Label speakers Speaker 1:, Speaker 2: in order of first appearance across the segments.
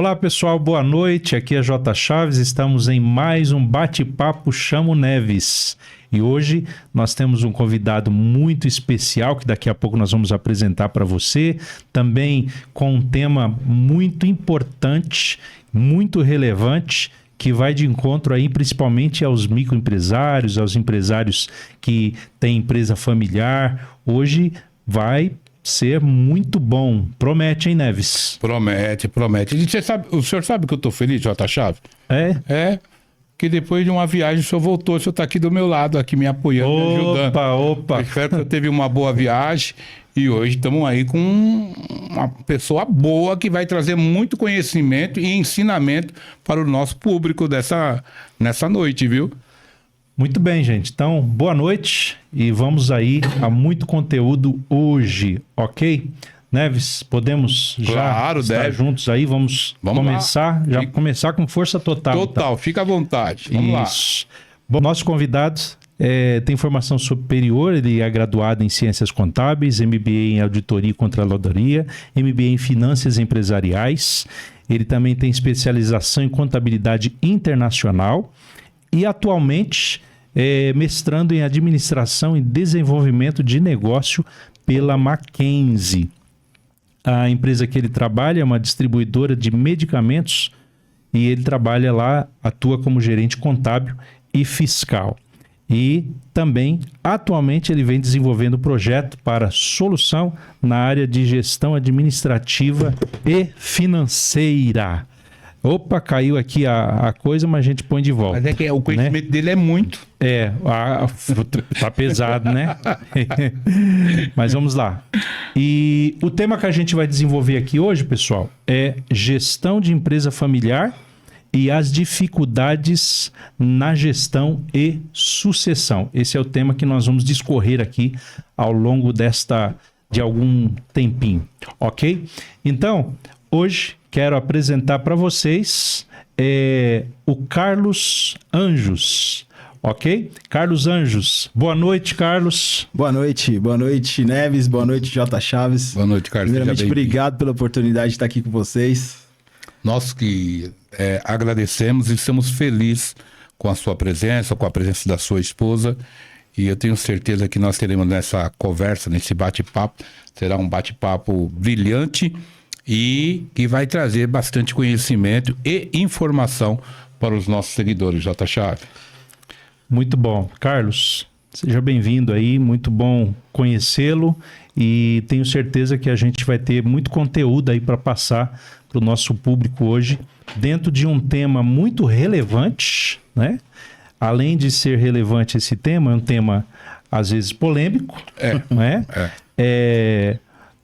Speaker 1: Olá pessoal, boa noite, aqui é J. Chaves, estamos em mais um bate-papo Chamo Neves. E hoje nós temos um convidado muito especial que daqui a pouco nós vamos apresentar para você, também com um tema muito importante, muito relevante, que vai de encontro aí principalmente aos microempresários, aos empresários que têm empresa familiar. Hoje vai ser muito bom. Promete, hein, Neves?
Speaker 2: Promete. E o senhor sabe que eu tô feliz, J. Chaves?
Speaker 1: É?
Speaker 2: Que depois de uma viagem o senhor voltou, o senhor tá aqui do meu lado, aqui me apoiando, me ajudando.
Speaker 1: Opa!
Speaker 2: Eu espero que eu teve uma boa viagem e hoje estamos aí com uma pessoa boa que vai trazer muito conhecimento e ensinamento para o nosso público nessa noite, viu?
Speaker 1: Muito bem, gente. Então, boa noite e vamos aí a muito conteúdo hoje, ok? Neves, podemos já estar juntos aí? Vamos começar, lá. Começar com força total.
Speaker 2: Total, fica à vontade. Vamos lá.
Speaker 1: Bom, nosso convidado tem formação superior, ele é graduado em Ciências Contábeis, MBA em Auditoria e Controladoria, MBA em Finanças Empresariais, ele também tem especialização em Contabilidade Internacional e atualmente mestrando em Administração e Desenvolvimento de Negócio pela Mackenzie. A empresa que ele trabalha é uma distribuidora de medicamentos e ele trabalha lá, atua como gerente contábil e fiscal. E também, atualmente, ele vem desenvolvendo projeto para solução na área de gestão administrativa e financeira. Opa, caiu aqui a coisa, mas a gente põe de volta.
Speaker 2: Mas é que o conhecimento dele é muito.
Speaker 1: Tá pesado, né? Mas vamos lá. E o tema que a gente vai desenvolver aqui hoje, pessoal, é gestão de empresa familiar e as dificuldades na gestão e sucessão. Esse é o tema que nós vamos discorrer aqui ao longo de algum tempinho, ok? Então, hoje quero apresentar para vocês o Carlos Anjos, ok? Carlos Anjos. Boa noite, Carlos.
Speaker 3: Boa noite, Neves. Boa noite, J. Chaves.
Speaker 2: Boa noite, Carlos.
Speaker 3: Primeiramente, obrigado pela oportunidade de estar aqui com vocês.
Speaker 2: Nós que agradecemos e estamos felizes com a sua presença, com a presença da sua esposa. E eu tenho certeza que nós teremos nessa conversa, nesse bate-papo, será um bate-papo brilhante e que vai trazer bastante conhecimento e informação para os nossos seguidores, J. Chaves.
Speaker 1: Muito bom. Carlos, seja bem-vindo aí, muito bom conhecê-lo e tenho certeza que a gente vai ter muito conteúdo aí para passar para o nosso público hoje, dentro de um tema muito relevante, né? Além de ser relevante esse tema, é um tema às vezes polêmico, né?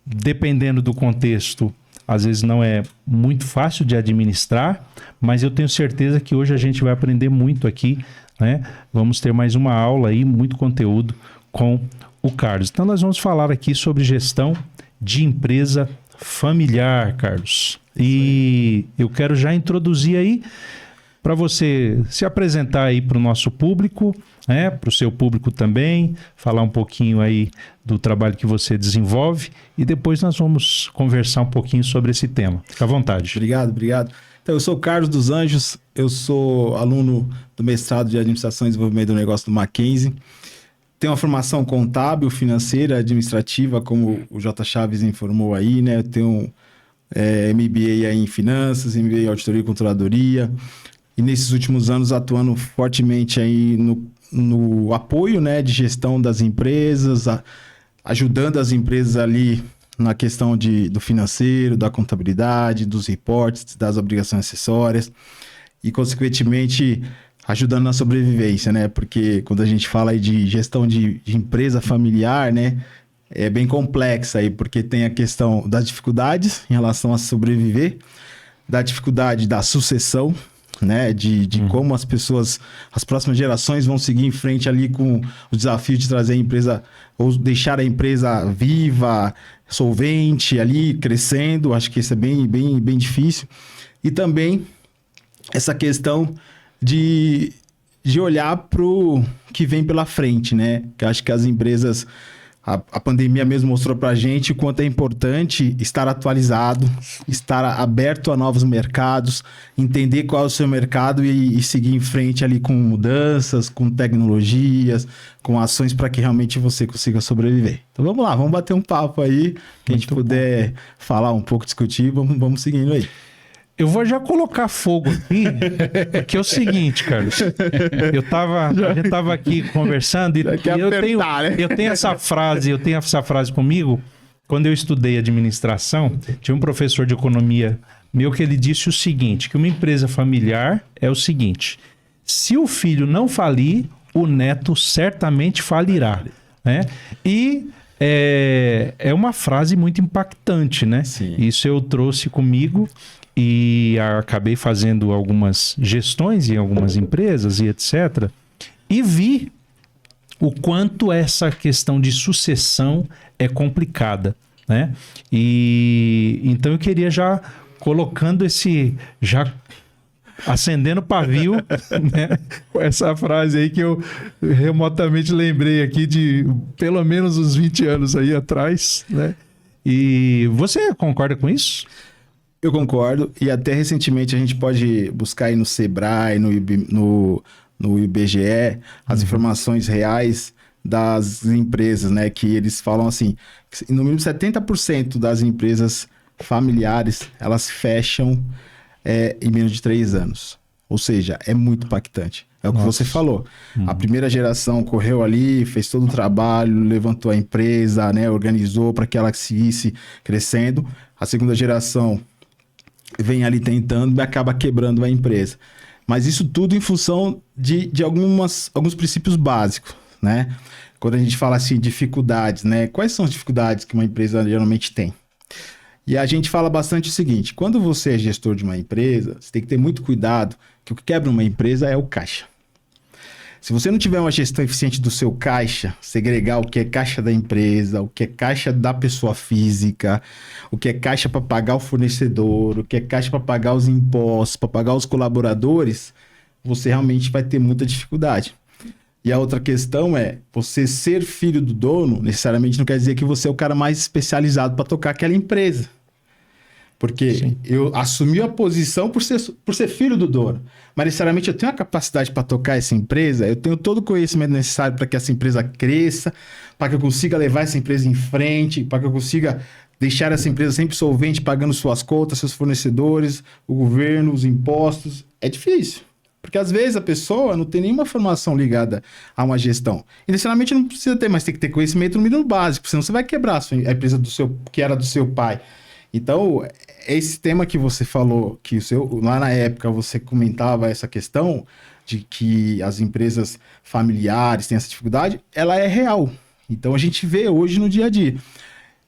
Speaker 1: Dependendo do contexto, às vezes não é muito fácil de administrar, mas eu tenho certeza que hoje a gente vai aprender muito aqui, né? Vamos ter mais uma aula aí, muito conteúdo com o Carlos. Então nós vamos falar aqui sobre gestão de empresa familiar, Carlos. E eu quero já introduzir aí para você se apresentar aí para o nosso público, né? Para o seu público também, falar um pouquinho aí do trabalho que você desenvolve e depois nós vamos conversar um pouquinho sobre esse tema. Fica à vontade.
Speaker 3: Obrigado. Então, eu sou o Carlos dos Anjos, eu sou aluno do mestrado de Administração e Desenvolvimento do Negócio do Mackenzie. Tenho uma formação contábil, financeira, administrativa, como o J. Chaves informou aí, né? Eu tenho MBA aí em Finanças, MBA em Auditoria e Controladoria. E nesses últimos anos atuando fortemente aí no apoio, né, de gestão das empresas, ajudando as empresas ali na questão do financeiro, da contabilidade, dos reportes, das obrigações acessórias e, consequentemente, ajudando na sobrevivência, né? Porque quando a gente fala aí de gestão de empresa familiar, né, é bem complexa aí, porque tem a questão das dificuldades em relação a sobreviver, da dificuldade da sucessão, né, de como as pessoas, as próximas gerações vão seguir em frente ali com o desafio de trazer a empresa ou deixar a empresa viva, solvente ali, crescendo. Acho que isso é bem difícil. E também essa questão de olhar para o que vem pela frente, né? Que acho que as empresas A pandemia mesmo mostrou para a gente o quanto é importante estar atualizado, estar aberto a novos mercados, entender qual é o seu mercado e seguir em frente ali com mudanças, com tecnologias, com ações para que realmente você consiga sobreviver. Então vamos lá, vamos bater um papo aí, que a gente puder falar um pouco, discutir, vamos seguindo aí.
Speaker 1: Eu vou já colocar fogo aqui, porque é o seguinte, Carlos. A gente tava aqui conversando e eu tenho essa frase comigo. Quando eu estudei administração, tinha um professor de economia meu que ele disse o seguinte, que uma empresa familiar é o seguinte: se o filho não falir, o neto certamente falirá, né? E é uma frase muito impactante, né?
Speaker 3: Sim.
Speaker 1: Isso eu trouxe comigo. E acabei fazendo algumas gestões em algumas empresas e etc. E vi o quanto essa questão de sucessão é complicada, né? E então eu queria já colocando já acendendo pavio, né? Com essa frase aí que eu remotamente lembrei aqui de pelo menos uns 20 anos aí atrás, né? E você concorda com isso?
Speaker 3: Eu concordo, e até recentemente a gente pode buscar aí no Sebrae, no IBGE, as informações reais das empresas, né? Que eles falam assim, que no mínimo 70% das empresas familiares, elas fecham em menos de 3 anos. Ou seja, é muito impactante. É o que você falou. A primeira geração correu ali, fez todo o trabalho, levantou a empresa, né? Organizou para que ela seguisse crescendo. A segunda geração vem ali tentando e acaba quebrando a empresa. Mas isso tudo em função de alguns princípios básicos, né? Quando a gente fala assim, dificuldades, né? Quais são as dificuldades que uma empresa geralmente tem? E a gente fala bastante o seguinte, quando você é gestor de uma empresa, você tem que ter muito cuidado, que o que quebra uma empresa é o caixa. Se você não tiver uma gestão eficiente do seu caixa, segregar o que é caixa da empresa, o que é caixa da pessoa física, o que é caixa para pagar o fornecedor, o que é caixa para pagar os impostos, para pagar os colaboradores, você realmente vai ter muita dificuldade. E a outra questão é, você ser filho do dono, necessariamente não quer dizer que você é o cara mais especializado para tocar aquela empresa. Porque eu assumi a posição por ser filho do dono. Mas necessariamente eu tenho a capacidade para tocar essa empresa, eu tenho todo o conhecimento necessário para que essa empresa cresça, para que eu consiga levar essa empresa em frente, para que eu consiga deixar essa empresa sempre solvente, pagando suas contas, seus fornecedores, o governo, os impostos. É difícil. Porque às vezes a pessoa não tem nenhuma formação ligada a uma gestão. E necessariamente não precisa ter, mas tem que ter conhecimento no mínimo básico, senão você vai quebrar a empresa que era do seu pai. Então, esse tema que você falou, que lá na época você comentava essa questão de que as empresas familiares têm essa dificuldade, ela é real. Então, a gente vê hoje no dia a dia.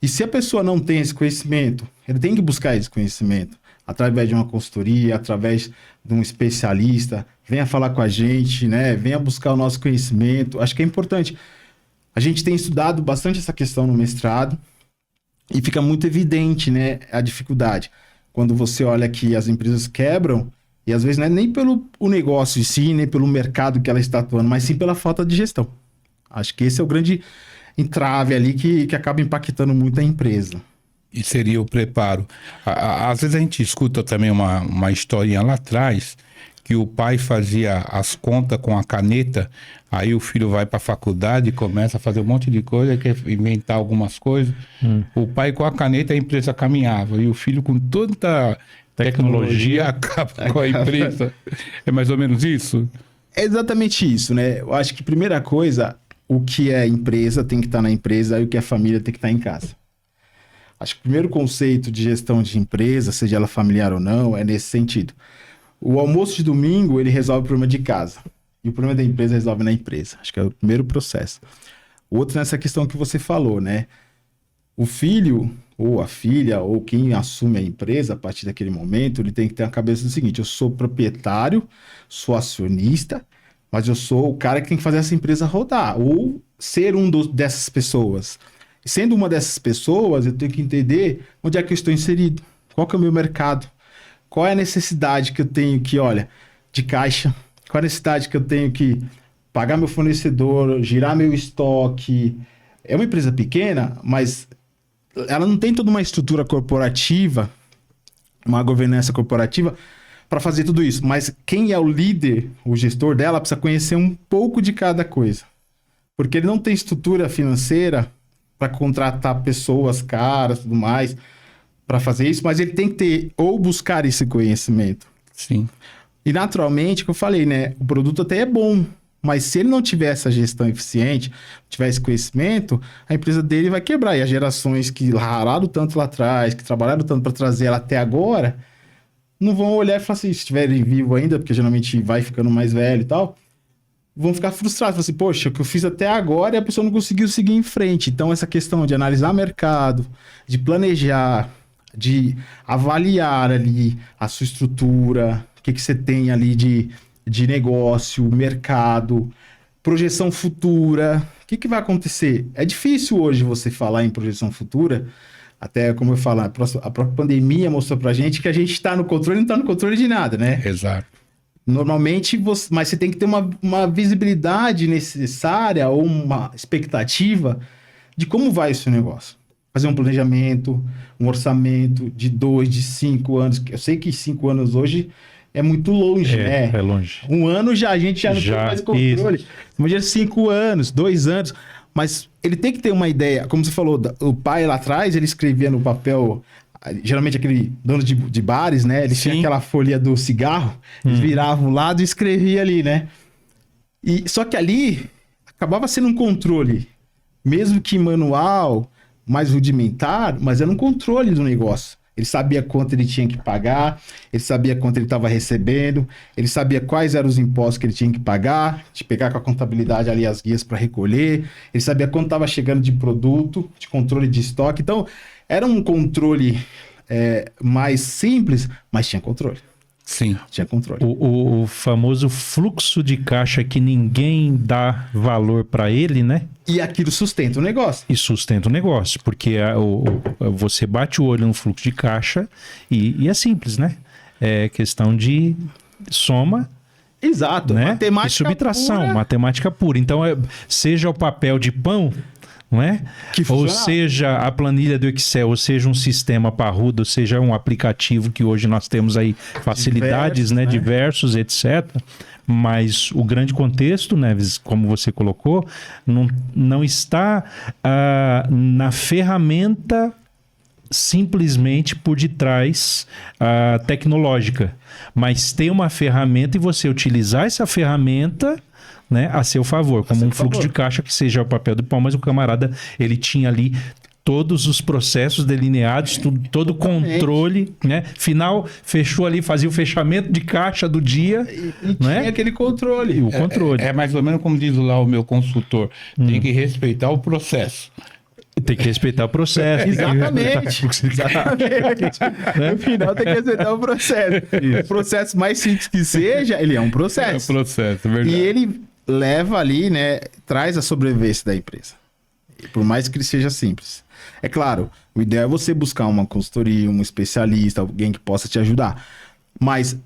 Speaker 3: E se a pessoa não tem esse conhecimento, ele tem que buscar esse conhecimento através de uma consultoria, através de um especialista, venha falar com a gente, né? Venha buscar o nosso conhecimento. Acho que é importante. A gente tem estudado bastante essa questão no mestrado, e fica muito evidente, né, a dificuldade. Quando você olha que as empresas quebram, e às vezes não é nem pelo o negócio em si, nem pelo mercado que ela está atuando, mas sim pela falta de gestão. Acho que esse é o grande entrave ali que acaba impactando muito a empresa.
Speaker 2: E seria o preparo. Às vezes a gente escuta também uma historinha lá atrás, que o pai fazia as contas com a caneta, aí o filho vai para a faculdade e começa a fazer um monte de coisa, quer inventar algumas coisas. O pai com a caneta, a empresa caminhava, e o filho com tanta tecnologia acaba com a empresa. É mais ou menos isso?
Speaker 3: É exatamente isso, né? Eu acho que, primeira coisa, o que é empresa tem que estar na empresa e o que é família tem que estar em casa. Acho que o primeiro conceito de gestão de empresa, seja ela familiar ou não, é nesse sentido. O almoço de domingo, ele resolve o problema de casa. E o problema da empresa resolve na empresa. Acho que é o primeiro processo. O outro nessa questão que você falou, né? O filho, ou a filha, ou quem assume a empresa a partir daquele momento, ele tem que ter a cabeça do seguinte: eu sou proprietário, sou acionista, mas eu sou o cara que tem que fazer essa empresa rodar. Ou ser dessas pessoas. E sendo uma dessas pessoas, eu tenho que entender onde é que eu estou inserido. Qual que é o meu mercado? Qual é a necessidade que eu tenho que, de caixa? Qual é a necessidade que eu tenho que pagar meu fornecedor, girar meu estoque, é uma empresa pequena, mas ela não tem toda uma estrutura corporativa, uma governança corporativa para fazer tudo isso. Mas quem é o líder, o gestor dela, precisa conhecer um pouco de cada coisa. Porque ele não tem estrutura financeira para contratar pessoas caras e tudo mais para fazer isso, mas ele tem que ter ou buscar esse conhecimento.
Speaker 2: Sim.
Speaker 3: E naturalmente, como eu falei, né, o produto até é bom, mas se ele não tiver essa gestão eficiente, tiver esse conhecimento, a empresa dele vai quebrar. E as gerações que ralaram tanto lá atrás, que trabalharam tanto para trazer ela até agora, não vão olhar e falar assim, se estiverem vivo ainda, porque geralmente vai ficando mais velho e tal, vão ficar frustrados. Falar assim, poxa, o que eu fiz até agora e a pessoa não conseguiu seguir em frente. Então, essa questão de analisar mercado, de planejar, de avaliar ali a sua estrutura, o que você tem ali de negócio, mercado, projeção futura. O que vai acontecer? É difícil hoje você falar em projeção futura, até como eu falo, a própria pandemia mostrou pra gente que a gente está no controle e não está no controle de nada, né?
Speaker 2: Exato.
Speaker 3: Normalmente, mas você tem que ter uma visibilidade necessária ou uma expectativa de como vai o seu negócio. Fazer um planejamento, um orçamento de 2, de 5 anos. Eu sei que 5 anos hoje é muito longe, né?
Speaker 1: É longe.
Speaker 3: Um ano a gente já não tem mais controle. Imagina 5 anos, 2 anos. Mas ele tem que ter uma ideia. Como você falou, o pai lá atrás, ele escrevia no papel, geralmente aquele dono de bares, né? Ele tinha aquela folha do cigarro, ele virava um lado e escrevia ali, né? Só que ali acabava sendo um controle, mesmo que manual, mais rudimentar, mas era um controle do negócio. Ele sabia quanto ele tinha que pagar, ele sabia quanto ele estava recebendo, ele sabia quais eram os impostos que ele tinha que pagar, de pegar com a contabilidade ali as guias para recolher, ele sabia quanto estava chegando de produto, de controle de estoque. Então, era um controle mais simples, mas tinha controle.
Speaker 2: Sim.
Speaker 3: Tinha controle.
Speaker 1: O famoso fluxo de caixa que ninguém dá valor para ele, né?
Speaker 3: E aquilo sustenta o negócio.
Speaker 1: E sustenta o negócio, porque você bate o olho no fluxo de caixa e é simples, né? É questão de soma.
Speaker 3: Exato.
Speaker 1: Né?
Speaker 3: Matemática
Speaker 1: e subtração,
Speaker 3: pura.
Speaker 1: matemática pura. Então, seja o papel de pão, não é? Ou seja a planilha do Excel, ou seja um sistema parrudo, ou seja um aplicativo que hoje nós temos aí facilidades, né? Diversos, etc. Mas o grande contexto, Neves, como você colocou, não está na ferramenta simplesmente por detrás tecnológica, mas tem uma ferramenta e você utilizar essa ferramenta, né, a seu favor, como um fluxo de caixa que seja o papel do pão, mas o camarada, ele tinha ali todos os processos delineados, todo o controle, né? Final, fechou ali, fazia o fechamento de caixa do dia.
Speaker 3: E tinha aquele controle.
Speaker 1: E o controle.
Speaker 2: É mais ou menos como diz lá o meu consultor, tem que respeitar o processo.
Speaker 1: Tem que respeitar o processo.
Speaker 3: Exatamente. No final tem que respeitar o processo. O processo mais simples que seja, ele é um processo.
Speaker 2: É um processo, é verdade.
Speaker 3: E ele leva ali, né, traz a sobrevivência da empresa. Por mais que ele seja simples. É claro, o ideal é você buscar uma consultoria, um especialista, alguém que possa te ajudar. Mas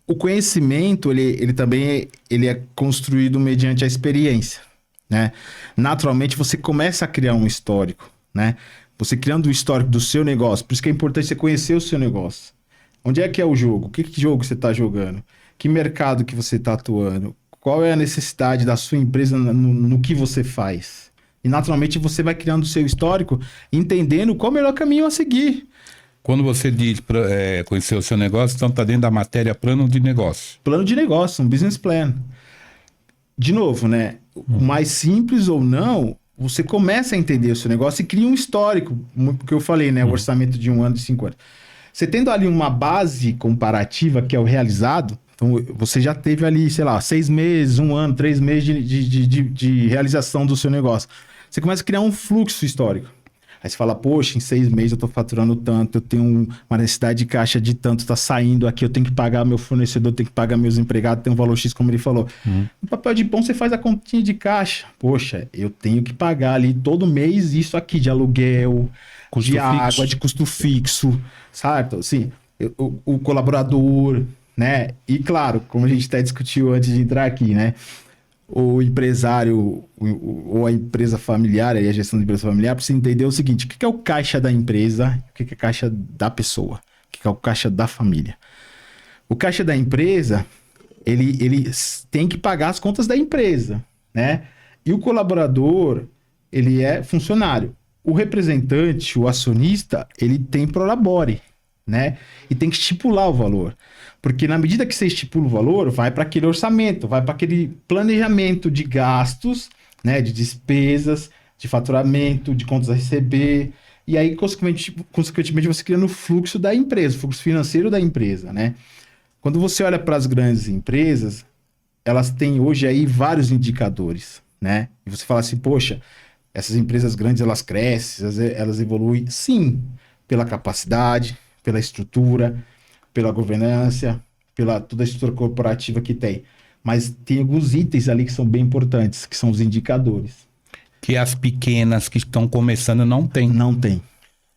Speaker 3: o conhecimento, ele também é construído mediante a experiência, né? Naturalmente, você começa a criar um histórico, né? Você criando o histórico do seu negócio. Por isso que é importante você conhecer o seu negócio. Onde é que é o jogo? Que jogo você está jogando? Que mercado que você está atuando? Qual é a necessidade da sua empresa no que você faz? E naturalmente você vai criando o seu histórico, entendendo qual é o melhor caminho a seguir.
Speaker 2: Quando você diz conhecer o seu negócio, então está dentro da matéria plano de negócio.
Speaker 3: Plano de negócio, um business plan. De novo, né? Mais simples ou não, você começa a entender o seu negócio e cria um histórico. Porque eu falei, né? O orçamento de 1 ano, de 5 anos. Você tendo ali uma base comparativa, que é o realizado, então você já teve ali, sei lá, 6 meses, 1 ano, 3 meses de realização do seu negócio. Você começa a criar um fluxo histórico. Aí você fala, poxa, em 6 meses eu tô faturando tanto, eu tenho uma necessidade de caixa de tanto, tá saindo aqui, eu tenho que pagar meu fornecedor, tenho que pagar meus empregados, tem um valor X, como ele falou. No papel de pão você faz a continha de caixa. Poxa, eu tenho que pagar ali todo mês isso aqui de aluguel, custo de fixo. Água, de custo fixo, certo? Assim, o colaborador, né? E claro, como a gente até discutiu antes de entrar aqui, né? o empresário ou a empresa familiar, aí a gestão da empresa familiar, precisa entender o seguinte: o que é o caixa da empresa, o que é o caixa da pessoa, o que é o caixa da família. O caixa da empresa, ele tem que pagar as contas da empresa, né? E o colaborador, ele é funcionário. O representante, o acionista, ele tem prolabore, né? E tem que estipular o valor. Porque na medida que você estipula o valor, vai para aquele orçamento, vai para aquele planejamento de gastos, né? De despesas, de faturamento, de contas a receber. E aí, consequentemente, você cria no fluxo da empresa, o fluxo financeiro da empresa, né? Quando você olha para as grandes empresas, elas têm hoje aí vários indicadores, né? E você fala assim, poxa, essas empresas grandes, elas crescem, elas evoluem, sim, pela capacidade, pela estrutura, pela governança, pela toda a estrutura corporativa que tem. Mas tem alguns itens ali que são bem importantes, que são os indicadores.
Speaker 2: Que as pequenas que estão começando não têm.
Speaker 3: Não tem.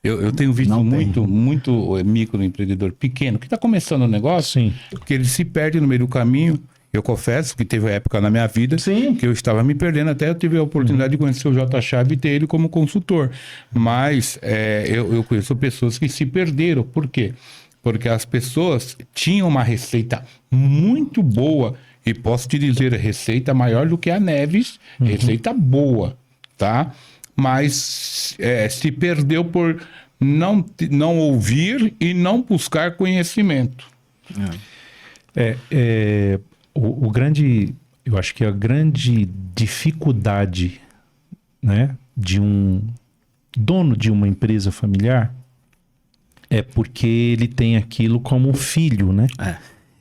Speaker 2: Eu tenho visto muito microempreendedor pequeno que está começando o negócio,
Speaker 1: Sim.
Speaker 2: porque ele se perde no meio do caminho. Eu confesso que teve época na minha vida que eu estava me perdendo, até eu tive a oportunidade de conhecer o J. Chave e ter ele como consultor. Mas eu conheço pessoas que se perderam. Por quê? Porque as pessoas tinham uma receita muito boa, e posso te dizer, a receita maior do que a Neves, receita boa, tá? Mas se perdeu por não ouvir e não buscar conhecimento.
Speaker 1: O grande, eu acho que a grande dificuldade, né, de um dono de uma empresa familiar é porque ele tem aquilo como filho, né?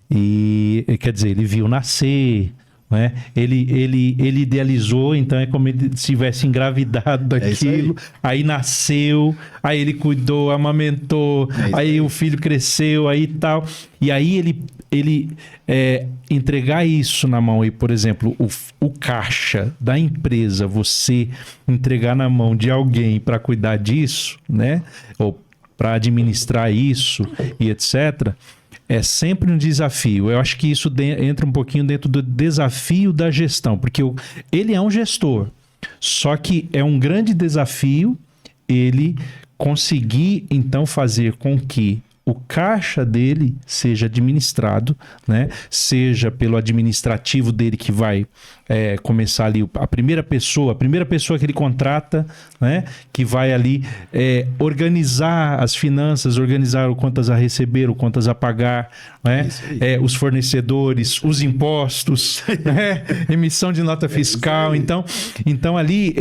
Speaker 1: E quer dizer, ele viu nascer, né? Ele idealizou, então é como ele tivesse engravidado daquilo, aí nasceu, aí ele cuidou, amamentou, aí o filho cresceu, aí tal, e aí ele entregar isso na mão, e por exemplo, o caixa da empresa, você entregar na mão de alguém para cuidar disso, né? Ou para administrar isso e etc., é sempre um desafio. Eu acho que isso entra um pouquinho dentro do desafio da gestão, porque ele é um gestor, só que é um grande desafio ele conseguir, então, fazer com que o caixa dele seja administrado, né? Seja pelo administrativo dele que vai começar ali, a primeira pessoa que ele contrata, né? Que vai ali organizar as finanças, organizar o contas a receber, o contas a pagar, né? Os fornecedores, os impostos, né? Emissão de nota fiscal. Então ali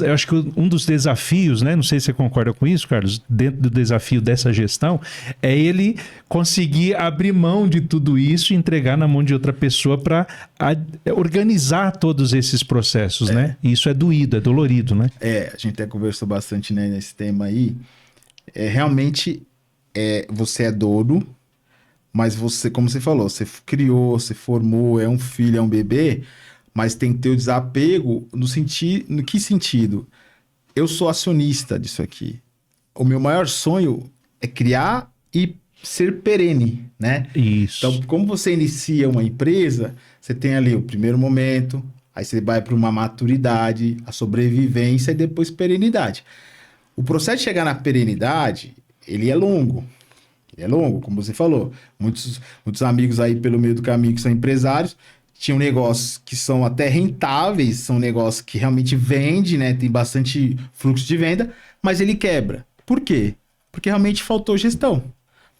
Speaker 1: eu acho que um dos desafios, né? Não sei se você concorda com isso, Carlos, dentro do desafio dessa gestão, é ele conseguir abrir mão de tudo isso e entregar na mão de outra pessoa para organizar todos esses processos, né? E isso é doído, é dolorido, né?
Speaker 3: A gente até conversou bastante, né, nesse tema aí. Realmente, você é dono, mas você, como você falou, você criou, você formou, é um filho, é um bebê, mas tem que ter o desapego no que sentido? Eu sou acionista disso aqui. O meu maior sonho é criar e ser perene, né?
Speaker 1: Isso.
Speaker 3: Então, como você inicia uma empresa, você tem ali o primeiro momento, aí você vai para uma maturidade, a sobrevivência e depois perenidade. O processo de chegar na perenidade, ele é longo. Ele é longo, como você falou. Muitos amigos aí pelo meio do caminho que são empresários, tinham negócios que são até rentáveis, são negócios que realmente vendem, né? Tem bastante fluxo de venda, mas ele quebra. Por quê? Porque realmente faltou gestão.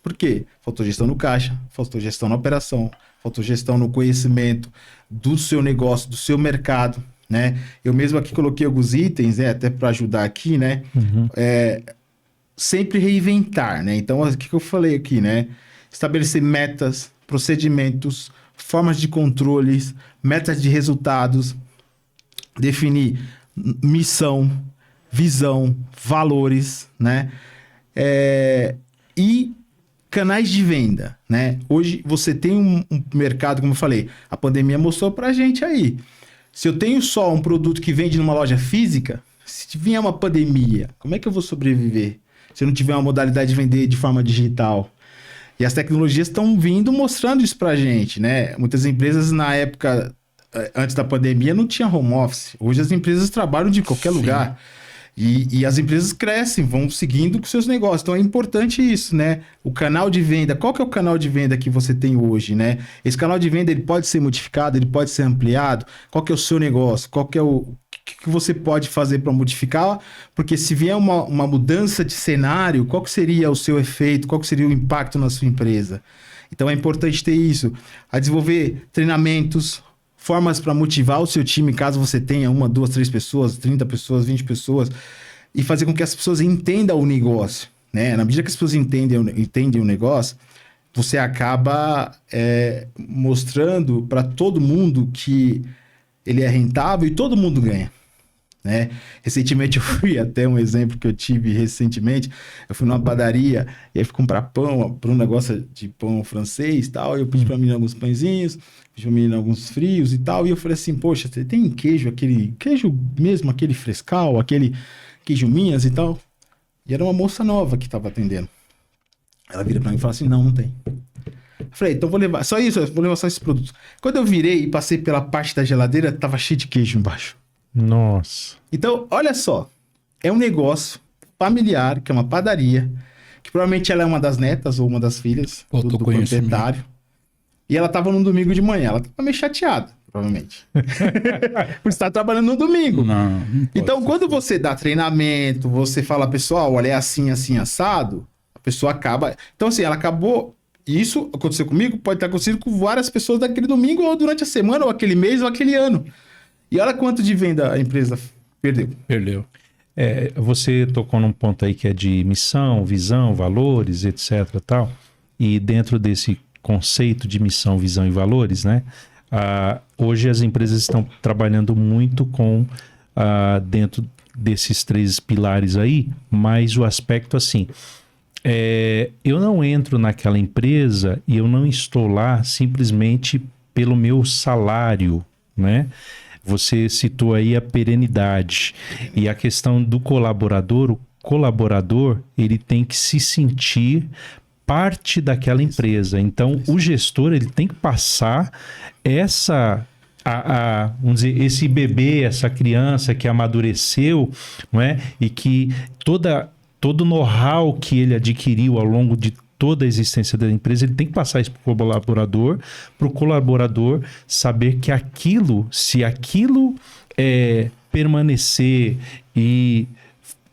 Speaker 3: Por quê? Faltou gestão no caixa, faltou gestão na operação, faltou gestão no conhecimento do seu negócio, do seu mercado, né? Eu mesmo aqui coloquei alguns itens, até para ajudar aqui, né? Sempre reinventar, né? Então, o que eu falei aqui, né? Estabelecer metas, procedimentos, formas de controles, metas de resultados, definir missão, visão, valores, né? E canais de venda, né? Hoje você tem um mercado, como eu falei, a pandemia mostrou pra gente aí. Se eu tenho só um produto que vende numa loja física, se vier uma pandemia, como é que eu vou sobreviver? Se eu não tiver uma modalidade de vender de forma digital. E as tecnologias estão vindo mostrando isso pra gente, né? Muitas empresas na época antes da pandemia não tinha home office. Hoje as empresas trabalham de qualquer lugar. E as empresas crescem, vão seguindo com seus negócios. Então é importante isso, né? O canal de venda, qual que é o canal de venda que você tem hoje, né? Esse canal de venda ele pode ser modificado, ele pode ser ampliado. Qual que é o seu negócio? Qual que é o que você pode fazer para modificar? Porque se vier uma mudança de cenário, qual que seria o seu efeito? Qual que seria o impacto na sua empresa? Então é importante ter isso. A desenvolver treinamentos, formas para motivar o seu time, caso você tenha 1, 2, 3 pessoas, 30 pessoas, 20 pessoas, e fazer com que as pessoas entendam o negócio, né? Na medida que as pessoas entendem o negócio, você acaba mostrando para todo mundo que ele é rentável e todo mundo ganha, né? Recentemente eu fui, até um exemplo que eu tive recentemente, eu fui numa padaria e aí fui comprar pão, para um negócio de pão francês e tal, e eu pedi para a menina alguns pãezinhos, pedi para a menina alguns frios e tal, e eu falei assim, poxa, você tem queijo, aquele queijo mesmo, aquele frescal, aquele queijo Minas e tal? E era uma moça nova que estava atendendo. Ela vira para mim e fala assim, não tem. Eu falei, então vou levar só isso, eu vou levar só esses produtos. Quando eu virei e passei pela parte da geladeira, tava cheio de queijo embaixo.
Speaker 1: Nossa.
Speaker 3: Então, olha só, é um negócio familiar, que é uma padaria, que provavelmente ela é uma das netas ou uma das filhas do proprietário. E ela tava num domingo de manhã, ela tava meio chateada, provavelmente. Por estar trabalhando no domingo.
Speaker 2: Não
Speaker 3: então, quando você dá treinamento, você fala, pessoal, olha, é assim, assim, assado, a pessoa acaba... Então, assim, ela acabou... Isso aconteceu comigo, pode ter acontecido com várias pessoas daquele domingo, ou durante a semana, ou aquele mês, ou aquele ano. E olha quanto de venda a empresa perdeu.
Speaker 2: Perdeu.
Speaker 1: Você tocou num ponto aí que é de missão, visão, valores, etc. Tal. E dentro desse conceito de missão, visão e valores, né? Hoje as empresas estão trabalhando muito com dentro desses 3 pilares aí, mas o aspecto assim... eu não entro naquela empresa e eu não estou lá simplesmente pelo meu salário, né? Você citou aí a perenidade e a questão do colaborador. O colaborador, ele tem que se sentir parte daquela empresa. Então, o gestor, ele tem que passar vamos dizer, esse bebê, essa criança que amadureceu, não é? E que todo o know-how que ele adquiriu ao longo de toda a existência da empresa, ele tem que passar isso para o colaborador saber que se aquilo permanecer e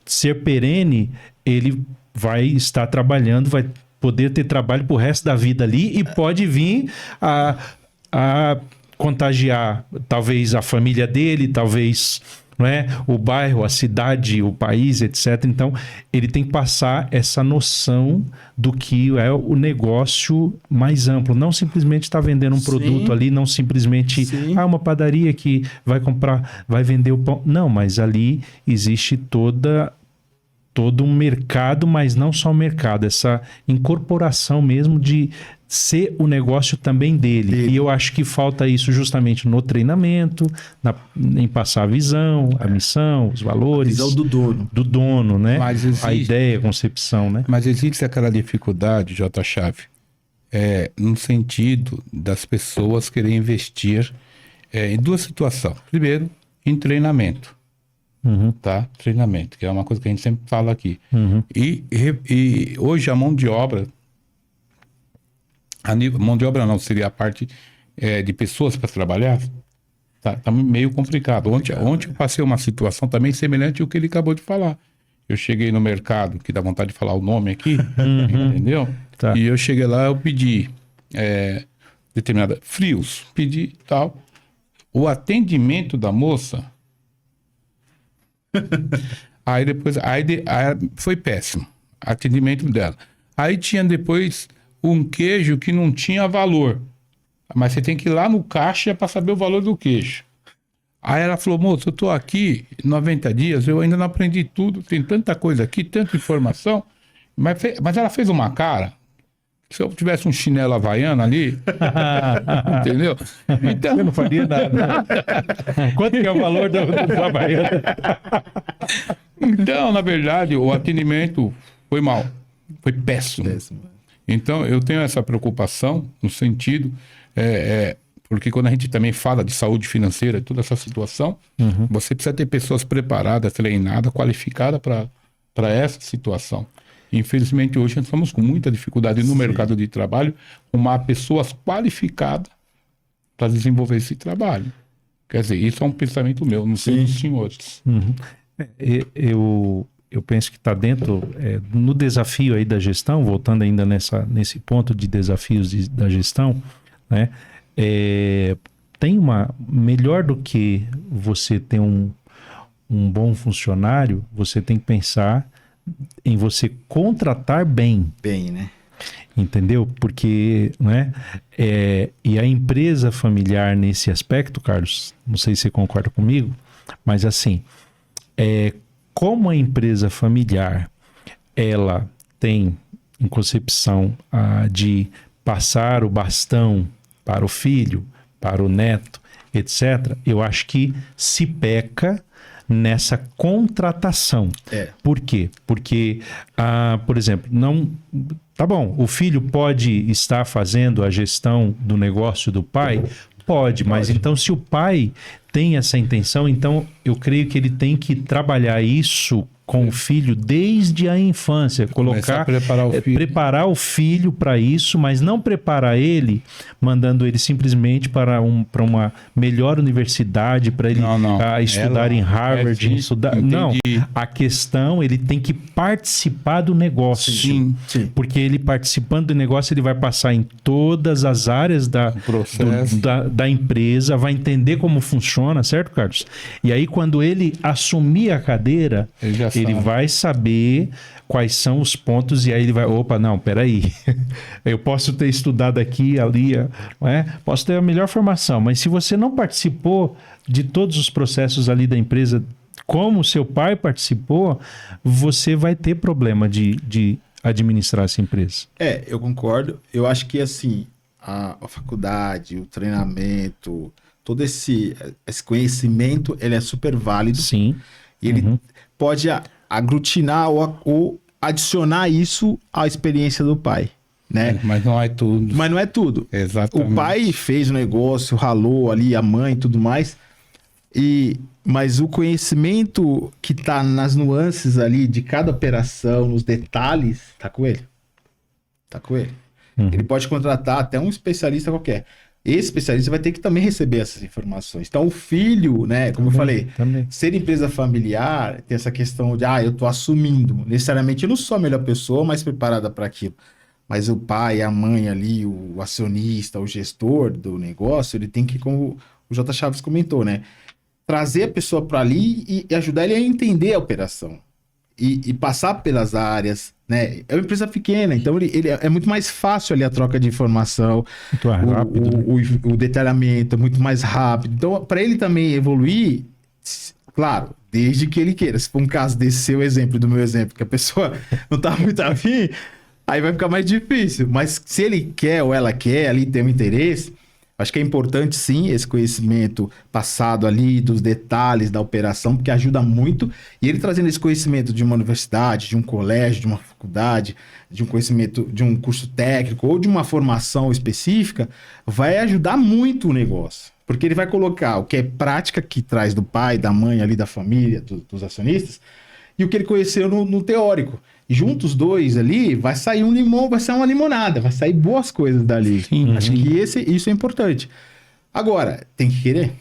Speaker 1: ser perene, ele vai estar trabalhando, vai poder ter trabalho pro resto da vida ali e pode vir a contagiar talvez a família dele, talvez... Não é? O bairro, a cidade, o país, etc. Então, ele tem que passar essa noção do que é o negócio mais amplo. Não simplesmente estar vendendo um produto ali, não simplesmente uma padaria que vai comprar, vai vender o pão. Não, mas ali existe todo um mercado, mas não só o mercado, essa incorporação mesmo de ser o negócio também dele. E eu acho que falta isso justamente no treinamento, em passar a visão, a missão, os valores.
Speaker 3: A visão do dono.
Speaker 1: Do dono, né?
Speaker 2: Mas
Speaker 1: a ideia, a concepção, né?
Speaker 2: Mas existe aquela dificuldade, J-Chave, no sentido das pessoas quererem investir em 2 situações. Primeiro, em treinamento. Tá? Treinamento, que é uma coisa que a gente sempre fala aqui. E hoje a mão de obra... mão de obra não, seria a parte de pessoas para trabalhar, tá meio complicado. Ontem eu passei uma situação também semelhante ao que ele acabou de falar. Eu cheguei no mercado, que dá vontade de falar o nome aqui, entendeu? Tá. E eu cheguei lá, eu pedi frios, pedi tal. O atendimento da moça, aí depois, foi péssimo, atendimento dela. Aí tinha depois... um queijo que não tinha valor. Mas você tem que ir lá no caixa para saber o valor do queijo. Aí ela falou, moço, eu tô aqui 90 dias, eu ainda não aprendi tudo, tem tanta coisa aqui, tanta informação. Mas ela fez uma cara. Se eu tivesse um chinelo havaiano ali, entendeu? Então...
Speaker 1: Eu não faria nada. Quanto que é o valor do havaiano?
Speaker 2: Então, na verdade, o atendimento foi mal. Foi péssimo. Então, eu tenho essa preocupação no sentido, Porque quando a gente também fala de saúde financeira, toda essa situação, você precisa ter pessoas preparadas, treinadas, qualificadas para essa situação. Infelizmente, hoje nós estamos com muita dificuldade no mercado de trabalho, uma pessoas qualificadas para desenvolver esse trabalho. Quer dizer, isso é um pensamento meu, não sei dos senhores.
Speaker 1: Eu penso que está dentro, no desafio aí da gestão, voltando ainda nesse ponto de desafios da gestão, né? Tem melhor do que você ter um bom funcionário, você tem que pensar em você contratar bem.
Speaker 3: Bem, né?
Speaker 1: Entendeu? Porque, né? E a empresa familiar nesse aspecto, Carlos, não sei se você concorda comigo, mas assim, como a empresa familiar, ela tem em concepção de passar o bastão para o filho, para o neto, etc., eu acho que se peca nessa contratação. Por quê? Porque, por exemplo, não... Tá bom, o filho pode estar fazendo a gestão do negócio do pai? Pode, mas então se o pai tem essa intenção, então eu creio que ele tem que trabalhar isso com o filho desde a infância, preparar o filho para isso, mas não preparar ele mandando ele simplesmente para uma melhor universidade, para ele estudar em Harvard, estudar. Não, a questão, ele tem que participar do negócio.
Speaker 3: Sim.
Speaker 1: Porque ele participando do negócio, ele vai passar em todas as áreas da empresa, vai entender como funciona, certo, Carlos? E aí, quando ele assumir a cadeira, ele vai saber quais são os pontos, e aí ele vai, peraí, eu posso ter estudado aqui, ali, posso ter a melhor formação, mas se você não participou de todos os processos ali da empresa, como seu pai participou, você vai ter problema de administrar essa empresa.
Speaker 3: Eu concordo. Eu acho que, assim, a faculdade, o treinamento, todo esse conhecimento, ele é super válido.
Speaker 1: Sim.
Speaker 3: E ele pode aglutinar ou adicionar isso à experiência do pai, né?
Speaker 2: Mas não é tudo. Exatamente.
Speaker 3: O pai fez o negócio, ralou ali, a mãe e tudo mais, mas o conhecimento que tá nas nuances ali de cada operação, nos detalhes, tá com ele. Ele pode contratar até um especialista qualquer. Esse especialista vai ter que também receber essas informações. Então, o filho, né, como eu falei, ser empresa familiar, tem essa questão de, eu tô assumindo. Necessariamente, eu não sou a melhor pessoa, mais preparada para aquilo. Mas o pai, a mãe ali, o acionista, o gestor do negócio, ele tem que, como o J. Chaves comentou, né, trazer a pessoa para ali e ajudar ele a entender a operação. E passar pelas áreas, né? É uma empresa pequena, então ele é muito mais fácil ali a troca de informação,
Speaker 1: muito mais rápido,
Speaker 3: o detalhamento é muito mais rápido. Então, para ele também evoluir, claro, desde que ele queira. Se for um caso desse seu exemplo, do meu exemplo, que a pessoa não tá muito afim, aí vai ficar mais difícil. Mas se ele quer ou ela quer, ali tem um interesse, acho que é importante, sim, esse conhecimento passado ali, dos detalhes da operação, porque ajuda muito. E ele trazendo esse conhecimento de uma universidade, de um colégio, de uma faculdade, de um conhecimento de um curso técnico ou de uma formação específica, vai ajudar muito o negócio. Porque ele vai colocar o que é prática, que traz do pai, da mãe ali, da família, dos acionistas, e o que ele conheceu no teórico. E juntos os dois ali, vai sair um limão, vai sair uma limonada, vai sair boas coisas dali.
Speaker 1: Sim,
Speaker 3: acho que isso é importante. Agora, tem que querer,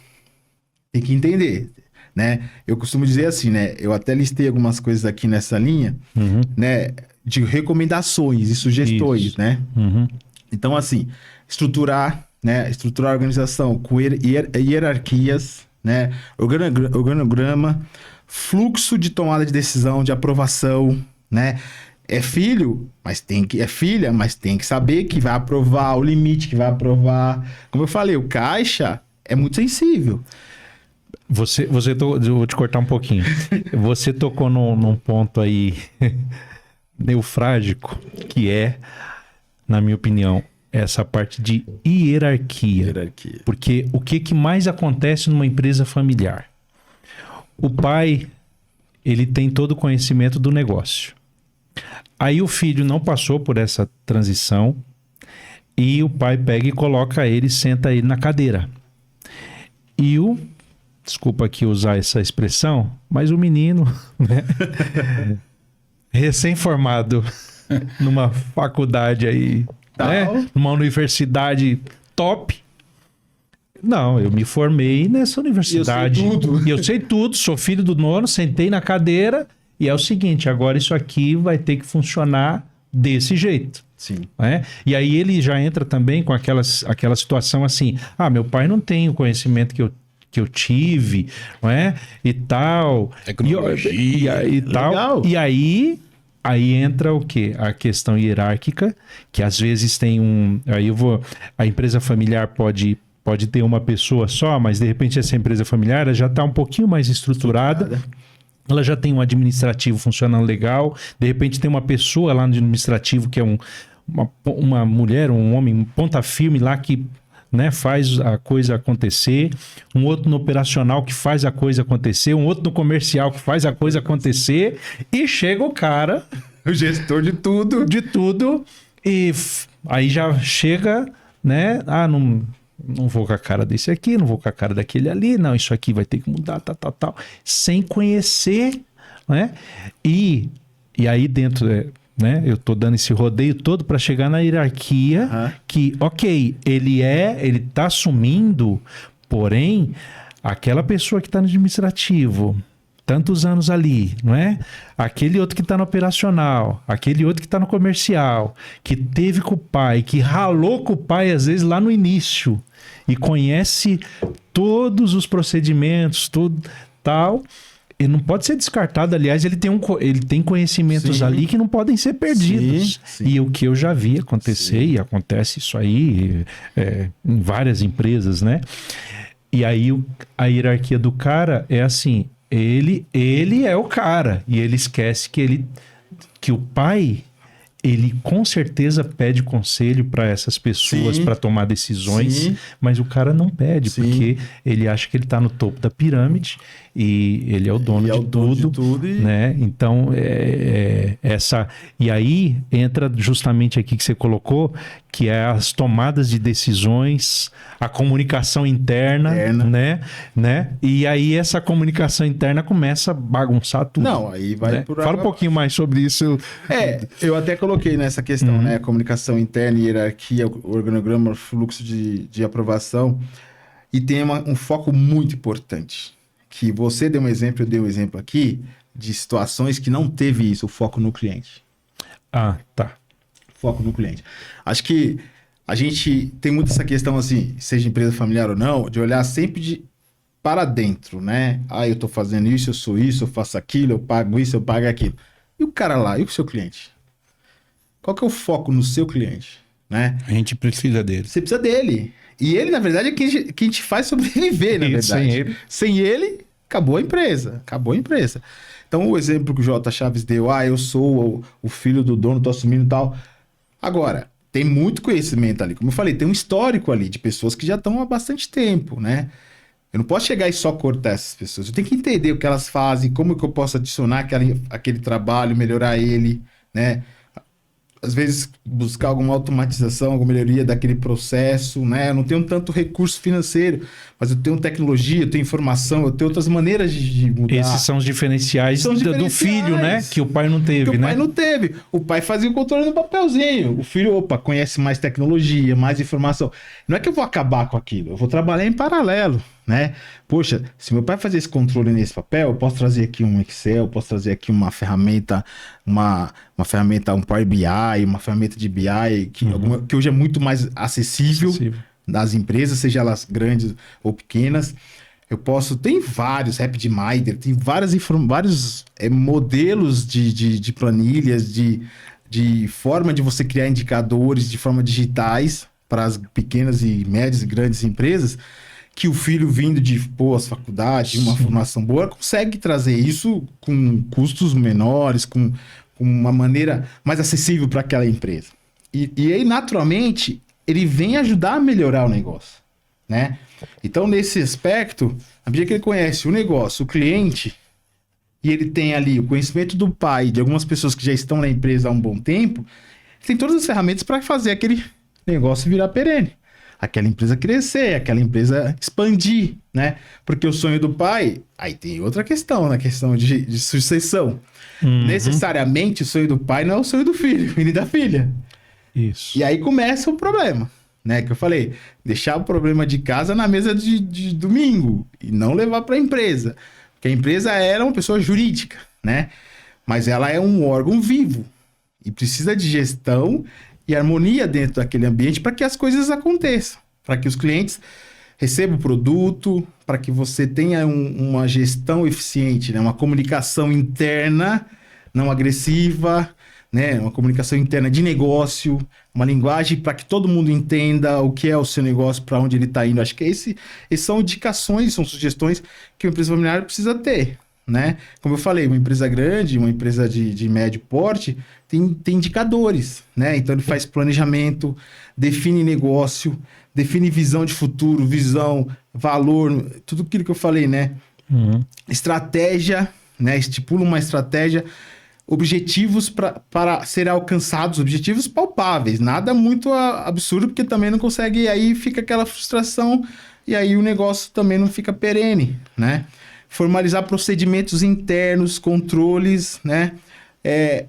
Speaker 3: tem que entender, né? Eu costumo dizer assim, né? Eu até listei algumas coisas aqui nessa linha, né? De recomendações e sugestões, né? Então, assim, estruturar, né? Estruturar a organização com hierarquias, né? Organograma, fluxo de tomada de decisão, de aprovação, né? É filho, é filha, mas tem que saber que vai aprovar, o limite que vai aprovar. Como eu falei, o caixa é muito sensível.
Speaker 1: Eu vou te cortar um pouquinho. Você tocou num ponto aí neufrágico, que é, na minha opinião, essa parte de hierarquia. Porque o que mais acontece numa empresa familiar? O pai, ele tem todo o conhecimento do negócio. Aí o filho não passou por essa transição, E o pai pega e coloca ele, senta ele na cadeira. E desculpa aqui usar essa expressão, mas o menino, né, recém-formado numa faculdade aí, né, numa universidade top. Não, eu me formei nessa universidade.
Speaker 3: Eu sei tudo.
Speaker 1: E eu sei tudo, sou filho do dono, sentei na cadeira e é o seguinte, agora isso aqui vai ter que funcionar desse jeito.
Speaker 3: Sim.
Speaker 1: Né? E aí ele já entra também com aquela situação assim, meu pai não tem o conhecimento que eu tive, não é? E tal.
Speaker 2: Tecnologia.
Speaker 1: E tal.
Speaker 3: Legal.
Speaker 1: E aí entra o quê? A questão hierárquica, que às vezes tem a empresa familiar pode ter uma pessoa só, mas de repente essa empresa familiar ela já está um pouquinho mais estruturada. Ela já tem um administrativo funcionando legal. De repente tem uma pessoa lá no administrativo que é uma mulher, um homem, um ponta firme lá que, né, faz a coisa acontecer. Um outro no operacional que faz a coisa acontecer. Um outro no comercial que faz a coisa acontecer. E chega o cara,
Speaker 3: O gestor de tudo.
Speaker 1: de tudo. E aí já chega, né? Não vou com a cara desse aqui, não vou com a cara daquele ali, não, isso aqui vai ter que mudar, tal, sem conhecer, né? E aí dentro, né, eu tô dando esse rodeio todo para chegar na hierarquia, que, ok, ele tá assumindo, porém, aquela pessoa que tá no administrativo, tantos anos ali, não é? Aquele outro que tá no operacional, aquele outro que tá no comercial, que teve com o pai, que ralou com o pai às vezes lá no início e conhece todos os procedimentos, tudo tal, e não pode ser descartado. Aliás, ele tem conhecimentos ali que não podem ser perdidos.
Speaker 3: Sim.
Speaker 1: E o que eu já vi acontecer, e acontece isso aí em várias empresas, né? E aí a hierarquia do cara é assim, ele é o cara, e ele esquece que o pai, ele com certeza pede conselho para essas pessoas para tomar decisões, mas o cara não pede, porque ele acha que ele está no topo da pirâmide e ele é o dono, de tudo, né? Então, e aí entra justamente aqui que você colocou, que é as tomadas de decisões, a comunicação interna, né? E aí essa comunicação interna começa a bagunçar tudo.
Speaker 3: Não, aí vai
Speaker 1: né? Fala um pouquinho mais sobre isso.
Speaker 3: Eu até coloquei nessa questão, né? Comunicação interna, hierarquia, organograma, fluxo de aprovação. E tem um foco muito importante. Que você deu um exemplo, eu dei um exemplo aqui, de situações que não teve isso, o foco no cliente.
Speaker 1: Tá.
Speaker 3: Foco no cliente. Acho que a gente tem muito essa questão, assim, seja empresa familiar ou não, de olhar sempre para dentro, né? Eu tô fazendo isso, eu sou isso, eu faço aquilo, eu pago isso, eu pago aquilo. E o cara lá, e o seu cliente? Qual que é o foco no seu cliente, né?
Speaker 2: A gente precisa dele.
Speaker 3: Você precisa dele. E ele, na verdade, é quem te faz sobreviver, na verdade. Sem ele, acabou a empresa. Então, o exemplo que o J. Chaves deu, eu sou o filho do dono, tô assumindo e tal. Agora, tem muito conhecimento ali. Como eu falei, tem um histórico ali de pessoas que já estão há bastante tempo, né? Eu não posso chegar e só cortar essas pessoas. Eu tenho que entender o que elas fazem, como que eu posso adicionar aquele trabalho, melhorar ele, né? Às vezes, buscar alguma automatização, alguma melhoria daquele processo, né? Eu não tenho tanto recurso financeiro, mas eu tenho tecnologia, eu tenho informação, eu tenho outras maneiras de mudar.
Speaker 1: Esses são os diferenciais do filho, né? Que o pai não teve,
Speaker 3: O pai não teve. O pai fazia o controle no papelzinho. O filho, conhece mais tecnologia, mais informação. Não é que eu vou acabar com aquilo, eu vou trabalhar em paralelo, né? Poxa, se meu pai fazer esse controle nesse papel, eu posso trazer aqui um Excel, eu posso trazer aqui uma ferramenta, um Power BI, uma ferramenta de BI, que hoje é muito mais acessível das empresas, seja elas grandes ou pequenas. Tem vários, RapidMiner, tem vários modelos de planilhas, de forma de você criar indicadores de forma digitais para as pequenas e médias e grandes empresas, que o filho vindo de boas faculdades, uma formação boa, consegue trazer isso com custos menores, com uma maneira mais acessível para aquela empresa. E aí, naturalmente, ele vem ajudar a melhorar o negócio, né? Então, nesse aspecto, à medida que ele conhece o negócio, o cliente, e ele tem ali o conhecimento do pai, de algumas pessoas que já estão na empresa há um bom tempo, tem todas as ferramentas para fazer negócio virar perene. Aquela empresa crescer, aquela empresa expandir, né? Porque o sonho do pai... Aí tem outra questão, na questão de sucessão. Necessariamente, o sonho do pai não é o sonho do filho e da filha.
Speaker 1: Isso.
Speaker 3: E aí começa o problema, né? Que eu falei, deixar o problema de casa na mesa de domingo e não levar para a empresa. Porque a empresa era uma pessoa jurídica, né? Mas ela é um órgão vivo e precisa de gestão e harmonia dentro daquele ambiente para que as coisas aconteçam, para que os clientes recebam o produto, para que você tenha uma gestão eficiente, né? Uma comunicação interna, não agressiva, né? Uma comunicação interna de negócio, uma linguagem para que todo mundo entenda o que é o seu negócio, para onde ele está indo. Acho que esses são indicações, são sugestões que uma empresa familiar precisa ter, né? Como eu falei, uma empresa grande, uma empresa de médio porte, tem indicadores, né? Então ele faz planejamento, define negócio, define visão de futuro, visão, valor, tudo aquilo que eu falei, né? Estratégia, né? Estipula uma estratégia, objetivos para serem alcançados, objetivos palpáveis, nada muito absurdo, porque também não consegue, aí fica aquela frustração e aí o negócio também não fica perene, né? Formalizar procedimentos internos, controles, né?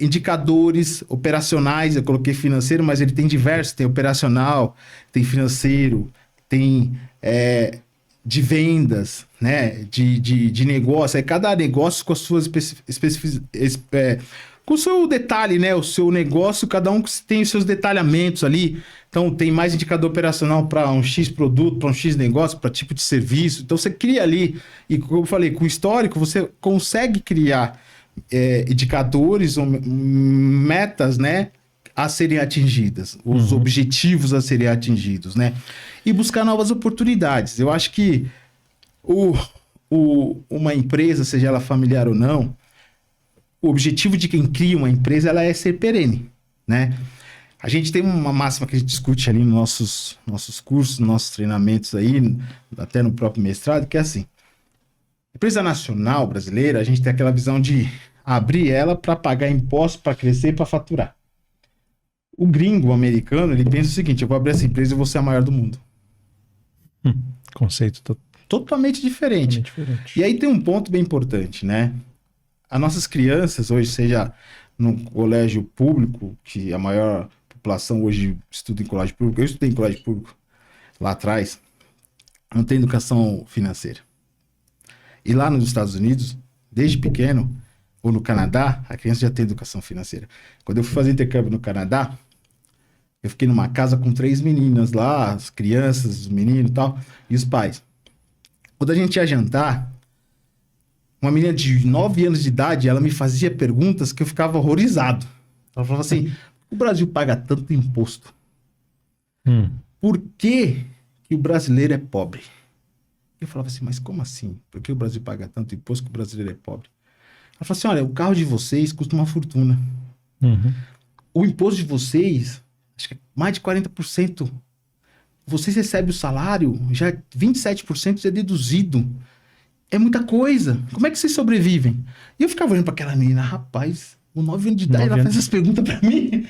Speaker 3: Indicadores operacionais, eu coloquei financeiro, mas ele tem diversos, tem operacional, tem financeiro, tem de vendas, né? De negócio, aí cada negócio com as suas com o seu detalhe, né? O seu negócio, cada um tem os seus detalhamentos ali. Então, tem mais indicador operacional para um X produto, para um X negócio, para tipo de serviço. Então, você cria ali. E como eu falei, com o histórico, você consegue criar indicadores ou metas, né? A serem atingidas. Os objetivos a serem atingidos, né? E buscar novas oportunidades. Eu acho que uma empresa, seja ela familiar ou não, o objetivo de quem cria uma empresa, ela é ser perene, né? A gente tem uma máxima que a gente discute ali nos nossos cursos, nos nossos treinamentos aí, até no próprio mestrado, que é assim. Empresa nacional brasileira, a gente tem aquela visão de abrir ela para pagar impostos, para crescer e para faturar. O gringo, o americano, ele pensa o seguinte, eu vou abrir essa empresa e vou ser a maior do mundo.
Speaker 1: Conceito
Speaker 3: totalmente diferente. E aí tem um ponto bem importante, né? As nossas crianças, hoje, seja no colégio público, que a maior população hoje estuda em colégio público, eu estudei em colégio público lá atrás, não tem educação financeira. E lá nos Estados Unidos, desde pequeno, ou no Canadá, a criança já tem educação financeira. Quando eu fui fazer intercâmbio no Canadá, eu fiquei numa casa com 3 meninas lá, as crianças, os meninos e tal, e os pais. Quando a gente ia jantar, uma menina de 9 anos de idade, ela me fazia perguntas que eu ficava horrorizado. Ela falava assim, o Brasil paga tanto imposto. Por que o brasileiro é pobre? Eu falava assim, mas como assim? Por que o Brasil paga tanto imposto que o brasileiro é pobre? Ela falou assim, olha, o carro de vocês custa uma fortuna. O imposto de vocês, acho que é mais de 40%. Vocês recebem o salário, já 27% já é deduzido. É muita coisa. Como é que vocês sobrevivem? E eu ficava olhando para aquela menina, rapaz, com 9 anos de idade, ela faz essas perguntas para mim.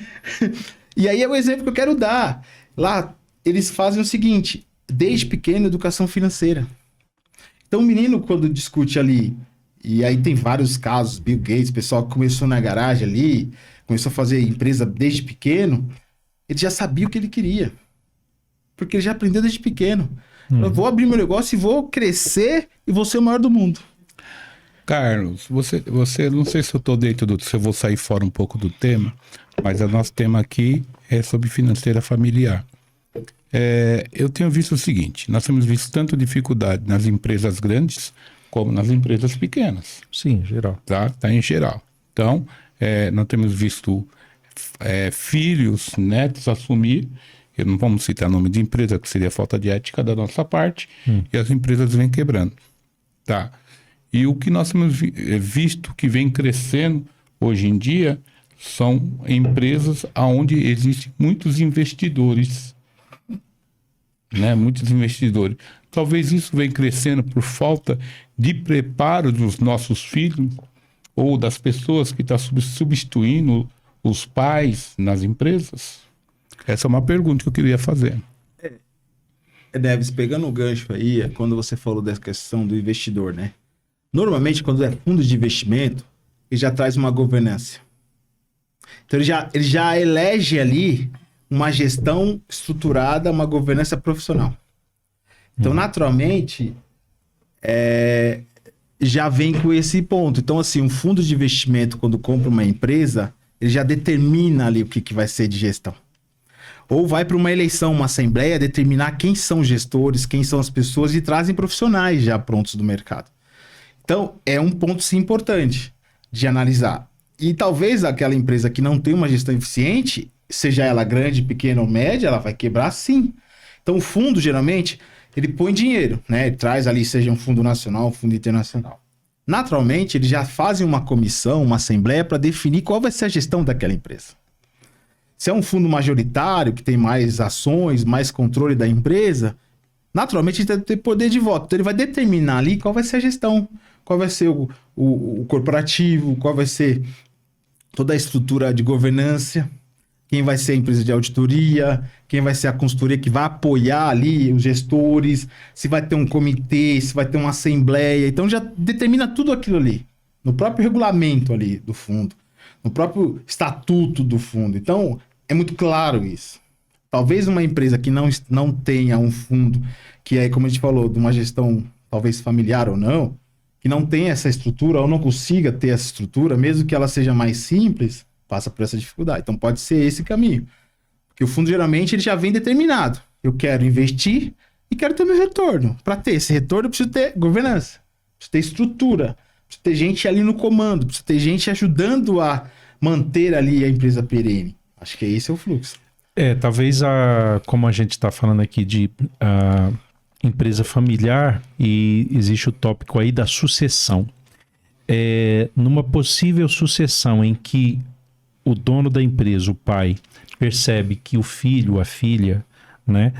Speaker 3: E aí é o exemplo que eu quero dar. Lá, eles fazem o seguinte, desde pequeno, educação financeira. Então, o menino, quando discute ali, e aí tem vários casos, Bill Gates, pessoal que começou na garagem ali, começou a fazer empresa desde pequeno, ele já sabia o que ele queria. Porque ele já aprendeu desde pequeno. Eu vou abrir meu negócio e vou crescer e vou ser o maior do mundo.
Speaker 2: Carlos, você não sei se eu estou dentro se eu vou sair fora um pouco do tema, mas o nosso tema aqui é sobre financeira familiar. Eu tenho visto o seguinte, nós temos visto tanto dificuldade nas empresas grandes como nas empresas pequenas.
Speaker 1: Sim, em geral.
Speaker 2: Tá em geral. Então, nós temos visto filhos, netos assumir, eu não vamos citar nome de empresa, que seria falta de ética da nossa parte, e as empresas vêm quebrando. Tá? E o que nós temos visto que vem crescendo hoje em dia são empresas onde existem muitos investidores. Né? Muitos investidores. Talvez isso venha crescendo por falta de preparo dos nossos filhos ou das pessoas que estão substituindo os pais nas empresas. Essa é uma pergunta que eu queria fazer.
Speaker 3: Neves, pegando o gancho aí, quando você falou dessa questão do investidor, né? Normalmente, quando é fundo de investimento, ele já traz uma governança. Então, ele já elege ali uma gestão estruturada, uma governança profissional. Então, naturalmente, já vem com esse ponto. Então, assim, um fundo de investimento, quando compra uma empresa, ele já determina ali o que vai ser de gestão. Ou vai para uma eleição, uma assembleia, determinar quem são os gestores, quem são as pessoas e trazem profissionais já prontos do mercado. Então, é um ponto, sim, importante de analisar. E talvez aquela empresa que não tem uma gestão eficiente, seja ela grande, pequena ou média, ela vai quebrar, sim. Então, o fundo, geralmente, ele põe dinheiro, né? Ele traz ali, seja um fundo nacional, um fundo internacional. Naturalmente, eles já fazem uma comissão, uma assembleia para definir qual vai ser a gestão daquela empresa. Se é um fundo majoritário, que tem mais ações, mais controle da empresa, naturalmente ele tem poder de voto. Então ele vai determinar ali qual vai ser a gestão, qual vai ser o corporativo, qual vai ser toda a estrutura de governança, quem vai ser a empresa de auditoria, quem vai ser a consultoria que vai apoiar ali os gestores, se vai ter um comitê, se vai ter uma assembleia. Então já determina tudo aquilo ali, no próprio regulamento ali do fundo, no próprio estatuto do fundo. Então, é muito claro isso. Talvez uma empresa que não tenha um fundo, que é, como a gente falou, de uma gestão talvez familiar ou não, que não tenha essa estrutura ou não consiga ter essa estrutura, mesmo que ela seja mais simples, passa por essa dificuldade. Então, pode ser esse caminho. Porque o fundo, geralmente, ele já vem determinado. Eu quero investir e quero ter meu retorno. Para ter esse retorno, eu preciso ter governança, preciso ter estrutura, preciso ter gente ali no comando, preciso ter gente ajudando a manter ali a empresa perene. Acho que esse é o fluxo.
Speaker 1: Talvez como a gente está falando aqui de empresa familiar, e existe o tópico aí da sucessão. Numa possível sucessão em que o dono da empresa, o pai, percebe que o filho, a filha, né,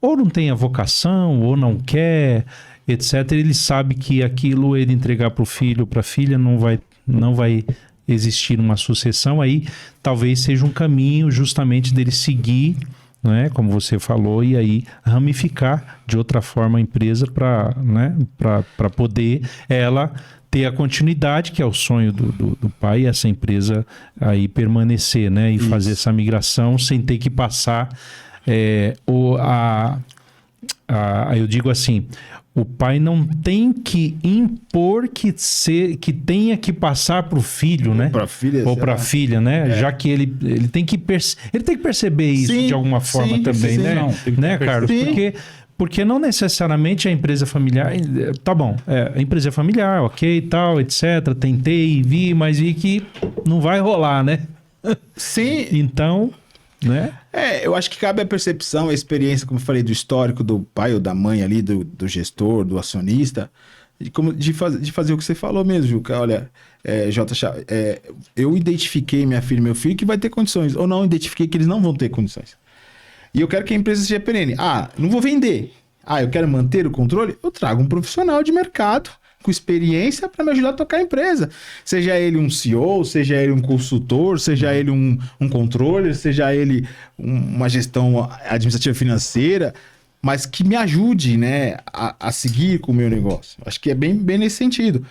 Speaker 1: ou não tem a vocação, ou não quer, etc., ele sabe que aquilo ele entregar para o filho, para a filha, não vai existir uma sucessão. Aí talvez seja um caminho justamente dele seguir, né, como você falou, e aí ramificar de outra forma a empresa para poder ela ter a continuidade, que é o sonho do pai, essa empresa aí permanecer, né, e fazer essa migração sem ter que passar eu digo assim, o pai não tem que impor que tenha que passar para o filho, né?
Speaker 3: Para a filha.
Speaker 1: Ou para a filha, né? Já que ele tem que perceber isso de alguma forma também, né?
Speaker 2: Não,
Speaker 1: né, Carlos? Porque não necessariamente a empresa familiar... Tá bom, a empresa é familiar, ok, tal, etc. Tentei, mas vi que não vai rolar, né?
Speaker 3: Sim.
Speaker 1: Então... né?
Speaker 3: Eu acho que cabe a percepção, a experiência, como eu falei, do histórico do pai ou da mãe ali, do gestor, do acionista, de fazer o que você falou mesmo, Juca. Olha, eu identifiquei minha filha e meu filho que vai ter condições, ou não identifiquei que eles não vão ter condições. E eu quero que a empresa seja perene. Não vou vender. Eu quero manter o controle? Eu trago um profissional de mercado com experiência para me ajudar a tocar a empresa. Seja ele um CEO, seja ele um consultor, seja ele um controller, seja ele uma gestão administrativa financeira, mas que me ajude, né, a seguir com o meu negócio. Acho que é bem nesse sentido.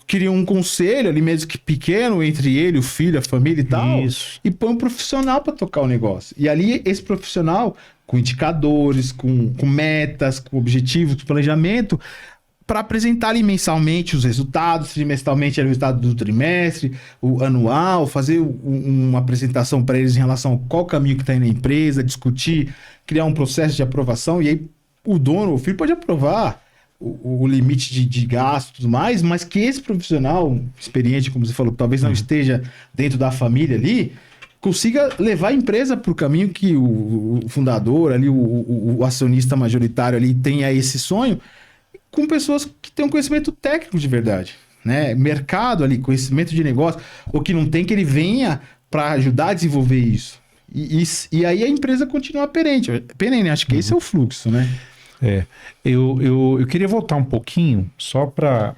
Speaker 3: Cria um conselho ali, mesmo que pequeno, entre ele, o filho, a família e tal, e põe um profissional para tocar o negócio. E ali, esse profissional, com indicadores, com metas, com objetivos, com planejamento, para apresentar ali mensalmente os resultados, trimestralmente o resultado do trimestre, o anual, fazer uma apresentação para eles em relação a qual caminho que está indo na empresa, discutir, criar um processo de aprovação, e aí o dono, o filho pode aprovar o limite de gasto e tudo mais, mas que esse profissional experiente, como você falou, talvez não esteja dentro da família ali, consiga levar a empresa para o caminho que o fundador ali, o acionista majoritário ali tenha esse sonho, com pessoas que têm um conhecimento técnico de verdade, né? Mercado ali, conhecimento de negócio, ou que não tem, que ele venha para ajudar a desenvolver isso. E aí a empresa continua perene. Acho que esse é o fluxo, né?
Speaker 1: Eu queria voltar um pouquinho, só para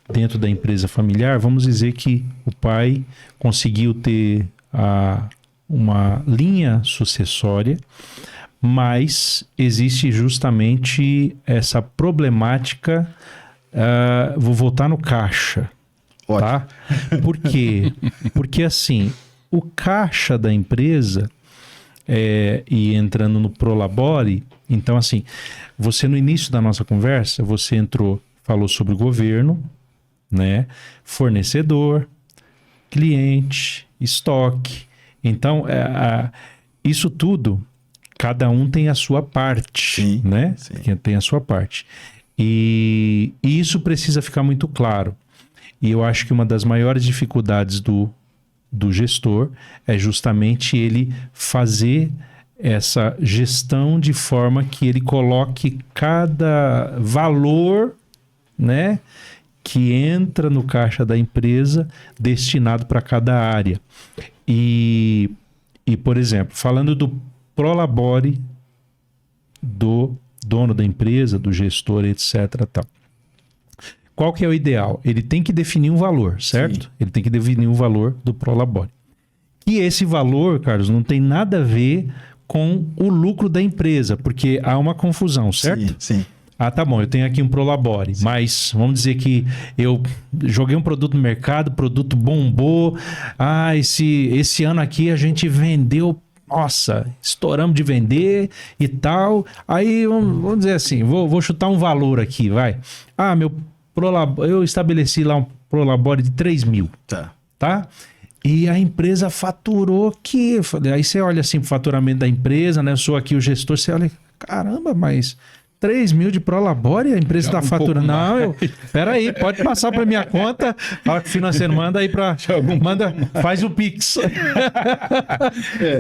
Speaker 1: dentro da empresa familiar, vamos dizer que o pai conseguiu ter uma linha sucessória, mas existe justamente essa problemática. Vou voltar no caixa, tá? Por quê? Porque assim, o caixa da empresa, e entrando no Prolabore, então assim, você no início da nossa conversa, você falou sobre o governo, né? Fornecedor, cliente, estoque. Então, isso tudo, cada um tem a sua parte,
Speaker 3: Sim,
Speaker 1: né?
Speaker 3: sim.
Speaker 1: Tem a sua parte. E isso precisa ficar muito claro. E eu acho que uma das maiores dificuldades do gestor é justamente ele fazer essa gestão de forma que ele coloque cada valor, né, que entra no caixa da empresa destinado para cada área. E, por exemplo, falando do Prolabore, do dono da empresa, do gestor, etc. Tal. Qual que é o ideal? Ele tem que definir um valor, certo? Sim. Ele tem que definir um valor do Prolabore. E esse valor, Carlos, não tem nada a ver com o lucro da empresa, porque há uma confusão, certo?
Speaker 3: Sim.
Speaker 1: Tá bom, eu tenho aqui um Prolabore, mas vamos dizer que eu joguei um produto no mercado, o produto bombou, esse ano aqui a gente vendeu, nossa, estouramos de vender e tal, aí vamos dizer assim, vou chutar um valor aqui, vai. Meu Prolabore, eu estabeleci lá um Prolabore de 3 mil, tá? E a empresa faturou que, aí você olha assim pro faturamento da empresa, né? Eu sou aqui o gestor, você olha, caramba, mas 3 mil de Prolabore, a empresa está faturando. Não, peraí, pode passar para minha conta. Fala que o financeiro manda aí faz o Pix.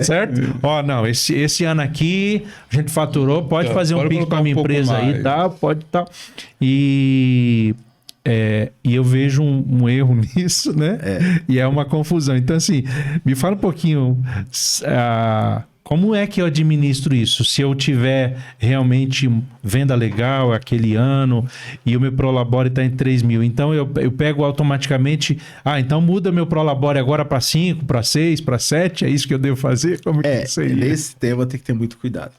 Speaker 1: Certo? Não, esse ano aqui a gente faturou, pode fazer um Pix para a minha empresa aí, tá? Pode, tá. E eu vejo um erro nisso, né? E é uma confusão. Então, assim, me fala um pouquinho. Como é que eu administro isso? Se eu tiver realmente venda legal aquele ano e o meu Prolabore está em 3 mil, então eu pego automaticamente, então muda meu Prolabore agora para 5, para 6, para 7, é isso que eu devo fazer? Como que seria?
Speaker 3: Nesse tema tem que ter muito cuidado.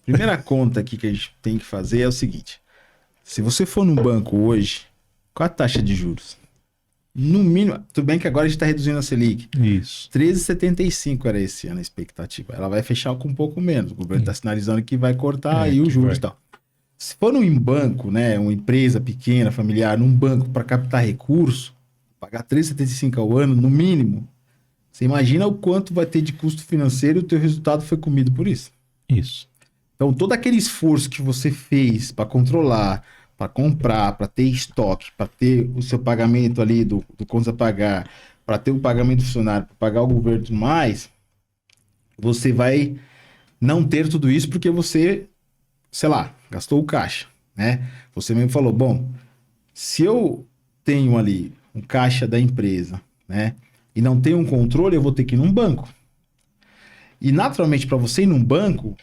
Speaker 3: Primeira conta aqui que a gente tem que fazer é o seguinte, se você for num banco hoje, qual a taxa de juros? No mínimo, tudo bem que agora a gente está reduzindo a Selic.
Speaker 1: Isso.
Speaker 3: 13,75 era esse ano a expectativa. Ela vai fechar com um pouco menos. O governo está sinalizando que vai cortar aí os juros e tal. Se for num banco, né, uma empresa pequena, familiar, num banco para captar recurso, pagar 13,75 ao ano, no mínimo, você imagina o quanto vai ter de custo financeiro e o teu resultado foi comido por isso.
Speaker 1: Isso.
Speaker 3: Então, todo aquele esforço que você fez para controlar, para comprar, para ter estoque, para ter o seu pagamento ali do contas a pagar, para ter o pagamento do funcionário, para pagar o governo e tudo mais, você vai não ter tudo isso porque você, sei lá, gastou o caixa, né? Você mesmo falou, bom, se eu tenho ali um caixa da empresa, né, e não tenho um controle, eu vou ter que ir num banco. E naturalmente, para você ir num banco,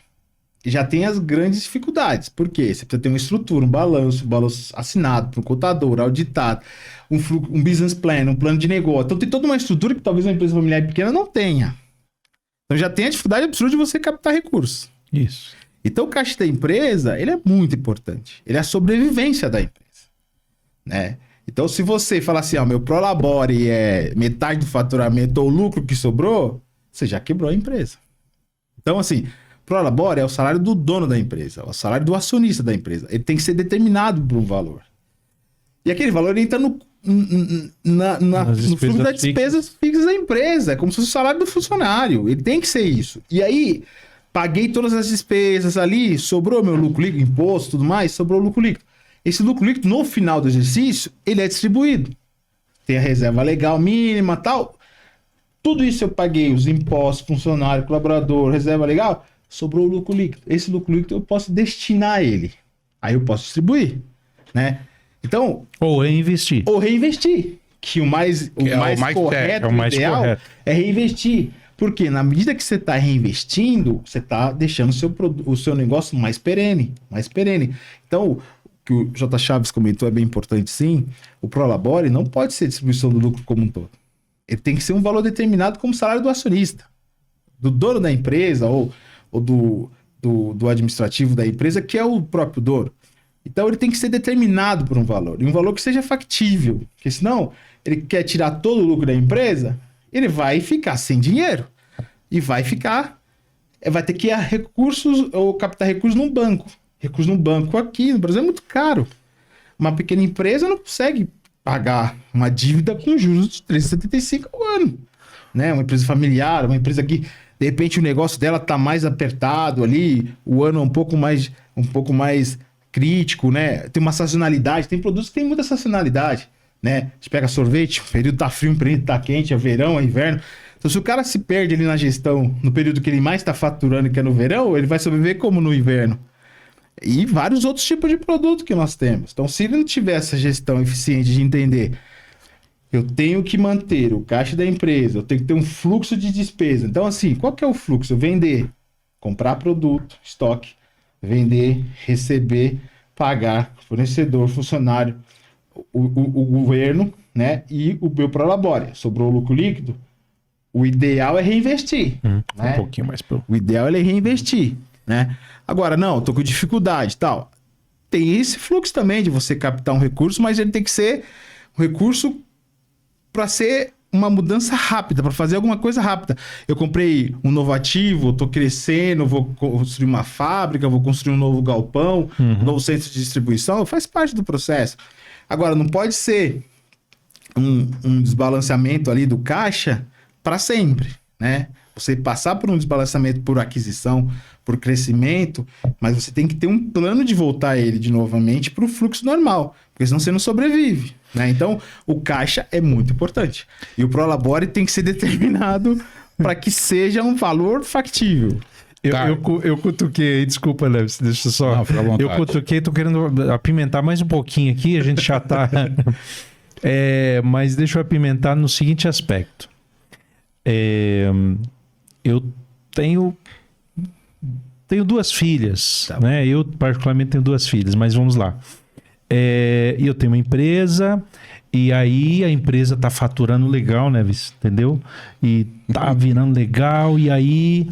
Speaker 3: já tem as grandes dificuldades. Por quê? Você precisa ter uma estrutura, um balanço assinado por um contador, auditado, um business plan, um plano de negócio. Então tem toda uma estrutura que talvez uma empresa familiar pequena não tenha. Então já tem a dificuldade absurda de você captar recursos.
Speaker 1: Isso.
Speaker 3: Então o caixa da empresa, ele é muito importante. Ele é a sobrevivência da empresa, né? Então se você falar assim, meu Prolabore é metade do faturamento ou o lucro que sobrou, você já quebrou a empresa. Então assim, Prolabore é o salário do dono da empresa, é o salário do acionista da empresa. Ele tem que ser determinado por um valor. E aquele valor entra no fluxo das despesas fixas da empresa. É como se fosse o salário do funcionário. Ele tem que ser isso. E aí, paguei todas as despesas ali, sobrou meu lucro líquido, imposto, tudo mais, sobrou o lucro líquido. Esse lucro líquido, no final do exercício, ele é distribuído. Tem a reserva legal mínima e tal. Tudo isso eu paguei, os impostos, funcionário, colaborador, reserva legal, sobrou o lucro líquido. Esse lucro líquido eu posso destinar a ele. Aí eu posso distribuir, né? Então...
Speaker 1: Ou reinvestir.
Speaker 3: Que o mais correto, o ideal é reinvestir. Porque na medida que você está reinvestindo, você está deixando o seu negócio mais perene. Então, o que o J. Chaves comentou é bem importante, sim. O Prolabore não pode ser distribuição do lucro como um todo. ele tem que ser um valor determinado como salário do acionista, do dono da empresa ou do administrativo da empresa, que é o próprio dono. Então ele tem que ser determinado por um valor, e um valor que seja factível, porque senão ele quer tirar todo o lucro da empresa, ele vai ficar sem dinheiro e vai ter que ir a recursos ou captar recursos num banco. Recursos num banco aqui no Brasil é muito caro. Uma pequena empresa não consegue pagar uma dívida com juros de 3,75 ao ano, né? Uma empresa familiar, uma empresa que de repente o negócio dela tá mais apertado ali, o ano é um pouco mais crítico, né? Tem uma sazonalidade, tem produtos que tem muita sazonalidade, né? A gente pega sorvete, o período tá frio, o período tá quente, é verão, é inverno. Então, se o cara se perde ali na gestão, no período que ele mais está faturando, que é no verão, ele vai sobreviver como no inverno. E vários outros tipos de produto que nós temos. Então, se ele não tiver essa gestão eficiente de entender, eu tenho que manter o caixa da empresa, eu tenho que ter um fluxo de despesa. Então, assim, qual que é o fluxo? Vender, comprar produto, estoque, vender, receber, pagar, fornecedor, funcionário, o governo, né? E o meu prolabore. Sobrou lucro líquido, o ideal é reinvestir. Né?
Speaker 1: Um pouquinho mais pro...
Speaker 3: O ideal é reinvestir, né? Agora, não, tô com dificuldade e tal. Tem esse fluxo também de você captar um recurso, mas ele tem que ser um recurso para ser uma mudança rápida, para fazer alguma coisa rápida. Eu comprei um novo ativo, tô crescendo, vou construir uma fábrica, vou construir um novo galpão, um novo centro de distribuição, faz parte do processo. Agora, não pode ser um desbalanceamento ali do caixa para sempre, né? Você passar por um desbalanceamento por aquisição, por crescimento, mas você tem que ter um plano de voltar ele de novamente para o fluxo normal, porque senão você não sobrevive, né? Então, o caixa é muito importante. E o Prolabore tem que ser determinado para que seja um valor factível.
Speaker 1: Eu cutuquei, desculpa, Leves, deixa eu só.
Speaker 2: Não, fica à vontade.
Speaker 1: Eu cutuquei, tô querendo apimentar mais um pouquinho aqui, a gente já tá. Mas deixa eu apimentar no seguinte aspecto. Eu tenho duas filhas,
Speaker 3: Tá.
Speaker 1: né? Eu particularmente tenho duas filhas, mas vamos lá. Eu tenho uma empresa e aí a empresa tá faturando legal, né, entendeu? E tá virando legal e aí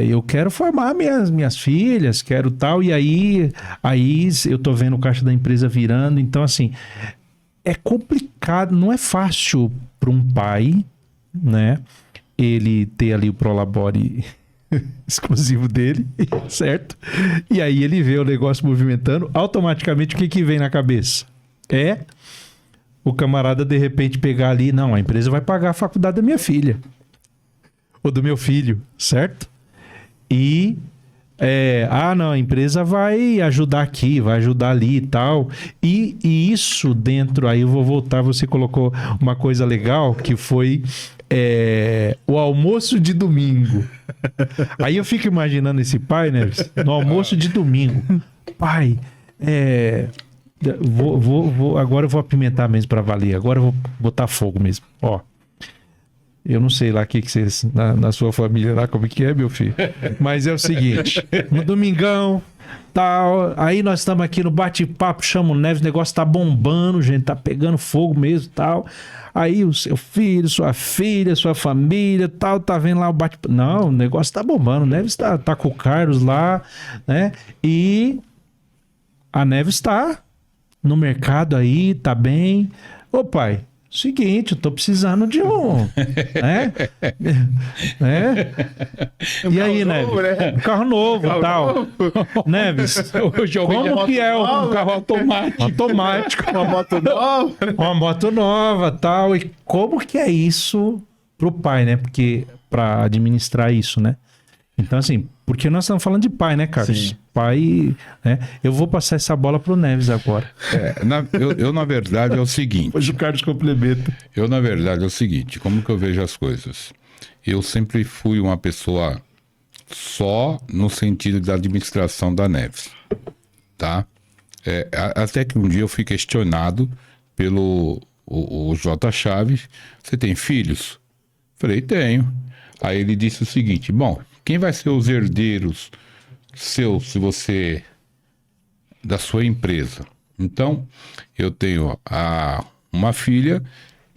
Speaker 1: eu quero formar minhas filhas, quero tal, e aí eu tô vendo o caixa da empresa virando, então assim, é complicado, não é fácil para um pai, né? Ele ter ali o Prolabore exclusivo dele, certo? E aí ele vê o negócio movimentando, automaticamente o que vem na cabeça? O camarada de repente pegar ali, não, a empresa vai pagar a faculdade da minha filha ou do meu filho, certo? E não, a empresa vai ajudar aqui, vai ajudar ali e tal. E isso dentro, aí eu vou voltar, você colocou uma coisa legal, que foi o almoço de domingo. Aí eu fico imaginando esse pai, né? No almoço de domingo. Pai, agora eu vou apimentar mesmo pra valer. Agora eu vou botar fogo mesmo. Ó. Eu não sei lá o que vocês, na sua família lá, como que é, meu filho? Mas é o seguinte, no domingão, tal, aí nós estamos aqui no bate-papo, chama o Neves, o negócio tá bombando, gente, tá pegando fogo mesmo, tal. Aí o seu filho, sua filha, sua família, tal, tá vendo lá o bate-papo. Não, o negócio tá bombando, o Neves tá com o Carlos lá, né? E a Neves tá no mercado aí, tá bem. Ô, pai, seguinte, eu tô precisando de um. E aí, Neves?
Speaker 3: Novo, né?
Speaker 1: Um carro novo e tal. Neves, como que é um carro automático?
Speaker 3: Uma moto nova.
Speaker 1: Uma moto nova tal. E como que é isso pro pai, né? Porque pra administrar isso, né? Então, assim, porque nós estamos falando de pai, né, Carlos?
Speaker 3: Sim.
Speaker 1: Pai, né? Eu vou passar essa bola pro Neves agora.
Speaker 2: Eu, na verdade, é o seguinte.
Speaker 1: Depois o Carlos complementa.
Speaker 2: Eu, na verdade, é o seguinte. Como que eu vejo as coisas? Eu sempre fui uma pessoa só no sentido da administração da Neves. Tá? Até que um dia eu fui questionado pelo o J. Chaves. Você tem filhos? Falei, tenho. Aí ele disse o seguinte, bom, quem vai ser os herdeiros seus, se você, da sua empresa? Então, eu tenho uma filha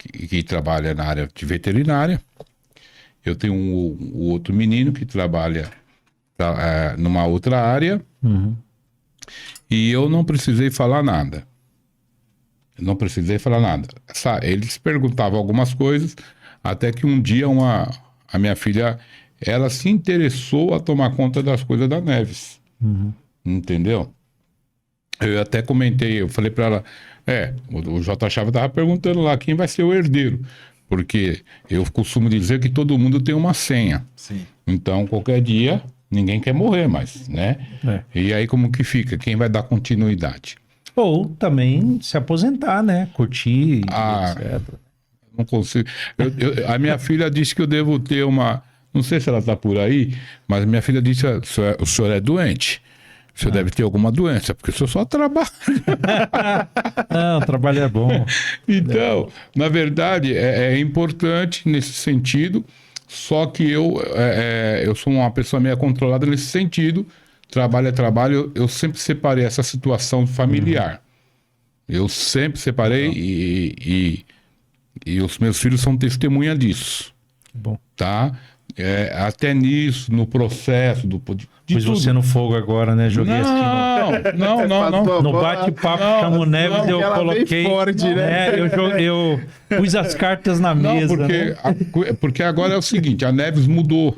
Speaker 2: que trabalha na área de veterinária. Eu tenho um outro menino que trabalha numa outra área.
Speaker 1: Uhum.
Speaker 2: E eu não precisei falar nada. Eles perguntavam algumas coisas, até que um dia a minha filha, ela se interessou a tomar conta das coisas da Neves.
Speaker 1: Uhum.
Speaker 2: Entendeu? Eu até comentei, eu falei para ela, o J. Chave estava perguntando lá quem vai ser o herdeiro, porque eu costumo dizer que todo mundo tem uma senha.
Speaker 3: Sim.
Speaker 2: Então, qualquer dia, ninguém quer morrer mais, né? E aí como que fica? Quem vai dar continuidade?
Speaker 1: Ou também se aposentar, né? Curtir, etc.
Speaker 2: Não consigo. A minha filha disse que eu devo ter uma... Não sei se ela está por aí, mas minha filha disse, o senhor é doente. O senhor deve ter alguma doença, porque o senhor só trabalha.
Speaker 1: Não, o trabalho é bom.
Speaker 2: Então, na verdade, é importante nesse sentido, só que eu sou uma pessoa meio controlada nesse sentido. Trabalho é trabalho, eu sempre separei essa situação familiar. Eu sempre separei e os meus filhos são testemunha disso.
Speaker 1: Bom.
Speaker 2: Tá? Até nisso, no processo
Speaker 1: Pus você no fogo agora, né? Joguei
Speaker 2: Não.
Speaker 1: No bate-papo com o Neves, eu coloquei.
Speaker 3: Forte, né?
Speaker 1: Eu pus as cartas na mesa.
Speaker 2: Porque agora é o seguinte: a Neves mudou.